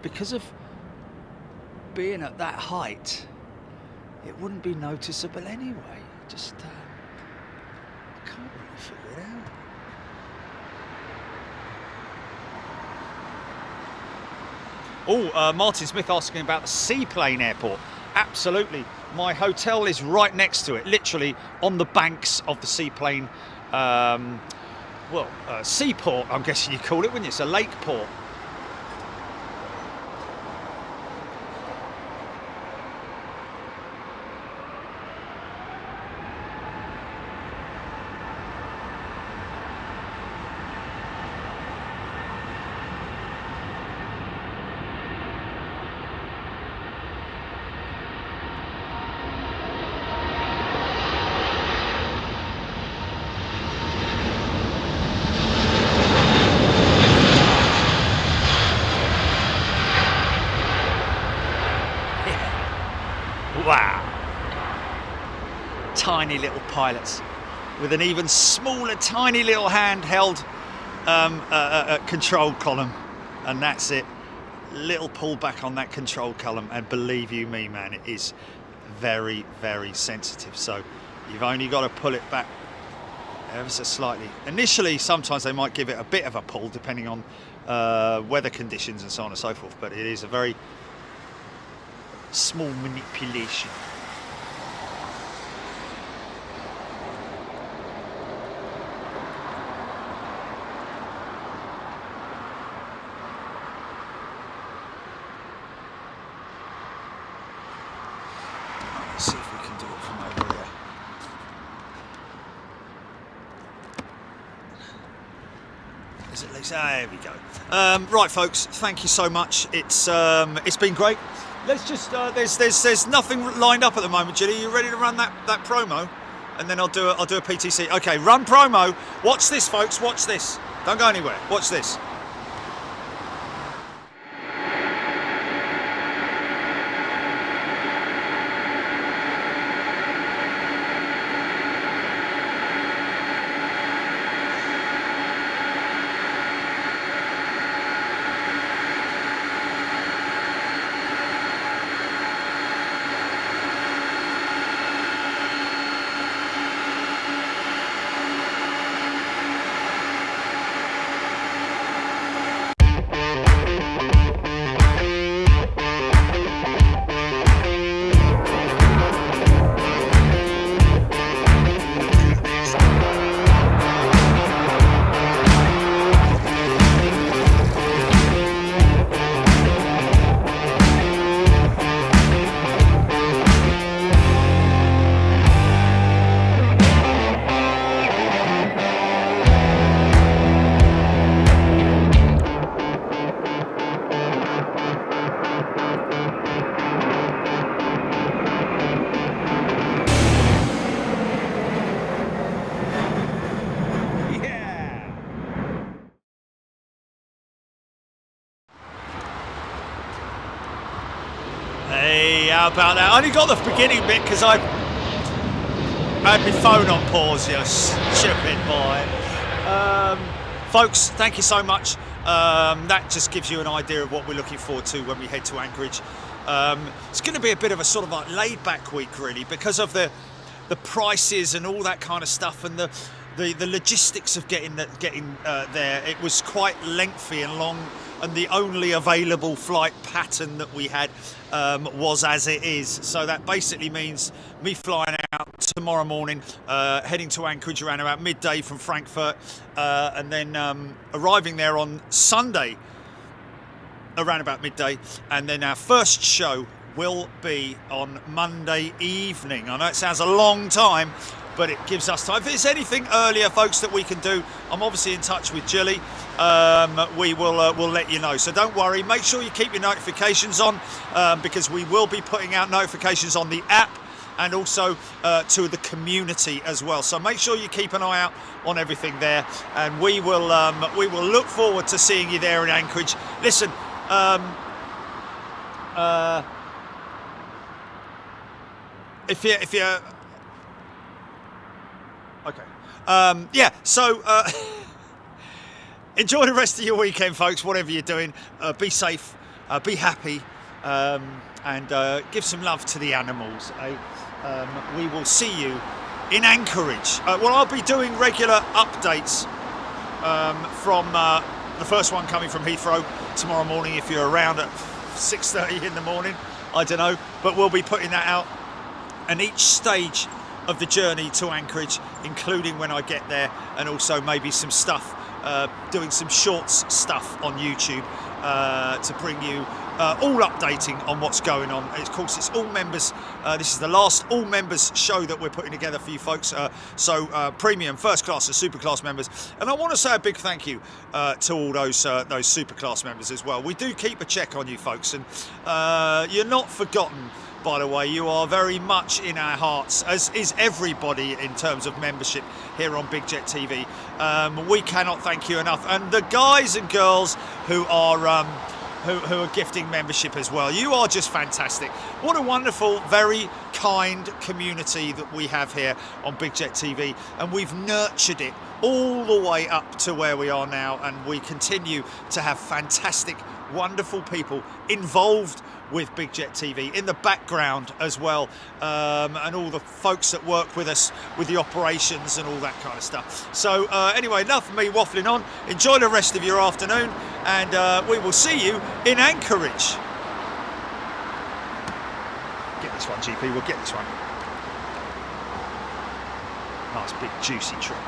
because of being at that height, it wouldn't be noticeable anyway. Just I can't really figure it out. Oh, Martin Smith asking about the Seaplane Airport. Absolutely. My hotel is right next to it, literally on the banks of the Seaplane, seaport, I'm guessing you call it, wouldn't you? It's a lake port. tiny little pilots with an even smaller, tiny little handheld control column, and that's it. Little pullback on that control column, and believe you me, man, it is very, very sensitive. So you've only got to pull it back ever so slightly. Initially, sometimes they might give it a bit of a pull depending on weather conditions and so on and so forth, but it is a very small manipulation. Let's see if we can do it from over there. Is it Lisa? There we go. Right, folks. Thank you so much. It's been great. Let's just there's nothing lined up at the moment, Gilly. You ready to run that promo? And then I'll do a PTC. Okay, run promo. Watch this, folks. Watch this. Don't go anywhere. Watch this. Hey, how about that? I only got the beginning bit because I had my phone on pause, you stupid boy. Folks, thank you so much. That just gives you an idea of what we're looking forward to when we head to Anchorage. It's going to be a bit of a sort of like laid-back week, really, because of the prices and all that kind of stuff, and the logistics of getting there. It was quite lengthy and long, and the only available flight pattern that we had was as it is. So that basically means me flying out tomorrow morning, heading to Anchorage around about midday from Frankfurt, and then arriving there on Sunday around about midday, and then our first show will be on Monday evening. I know it sounds a long time, but it gives us time. If there's anything earlier, folks, that we can do, I'm obviously in touch with Jilly. We will we'll let you know. So don't worry. Make sure you keep your notifications on, because we will be putting out notifications on the app and also to the community as well. So make sure you keep an eye out on everything there, and we will look forward to seeing you there in Anchorage. Listen. If you're okay, yeah. So enjoy the rest of your weekend, folks. Whatever you're doing, be safe, be happy, and give some love to the animals. We will see you in Anchorage. Well, I'll be doing regular updates from the first one coming from Heathrow tomorrow morning. If you're around at 6:30 in the morning, I don't know, but we'll be putting that out. And each stage of the journey to Anchorage, including when I get there, and also maybe some stuff, doing some shorts stuff on YouTube to bring you all updating on what's going on. Of course, it's all members. This is the last all members show that we're putting together for you folks. So premium, first class and super class members. And I want to say a big thank you to all those super class members as well. We do keep a check on you folks, and you're not forgotten. By the way, you are very much in our hearts, as is everybody in terms of membership here on Big Jet TV. We cannot thank you enough. And the guys and girls who are who are gifting membership as well. You are just fantastic. What a wonderful, very kind community that we have here on Big Jet TV, and we've nurtured it all the way up to where we are now, and we continue to have fantastic, wonderful people involved with Big Jet TV in the background as well, and all the folks that work with us with the operations and all that kind of stuff. So anyway, enough of me waffling on. Enjoy the rest of your afternoon, and we will see you in Anchorage. Get this one, GP, we'll get this one. Nice big juicy trip.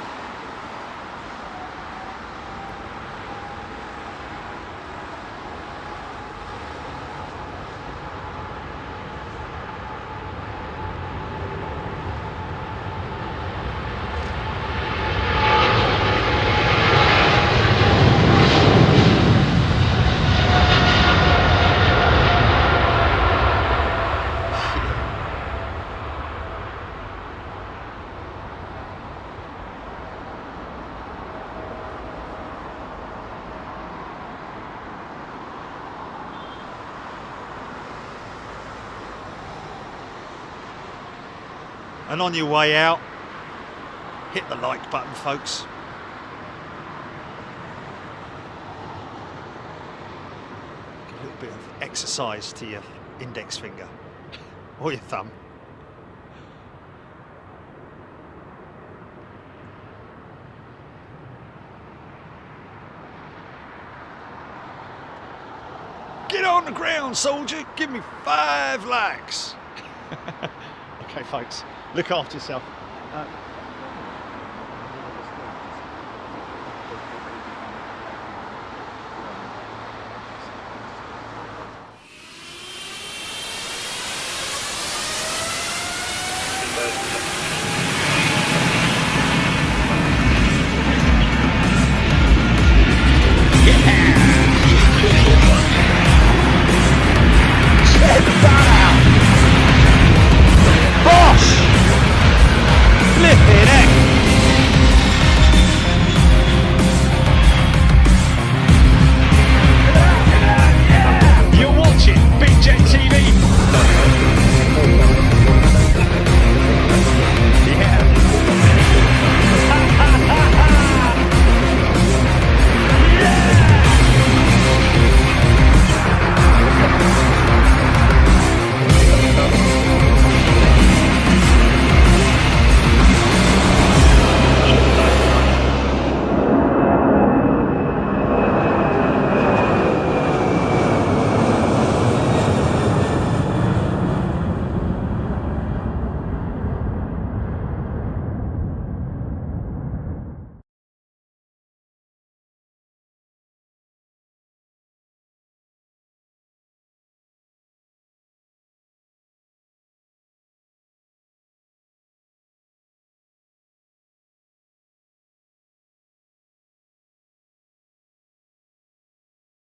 And on your way out, hit the like button, folks. Get a little bit of exercise to your index finger or your thumb. Get on the ground, soldier. Give me 5 likes. Okay, folks. Look after yourself.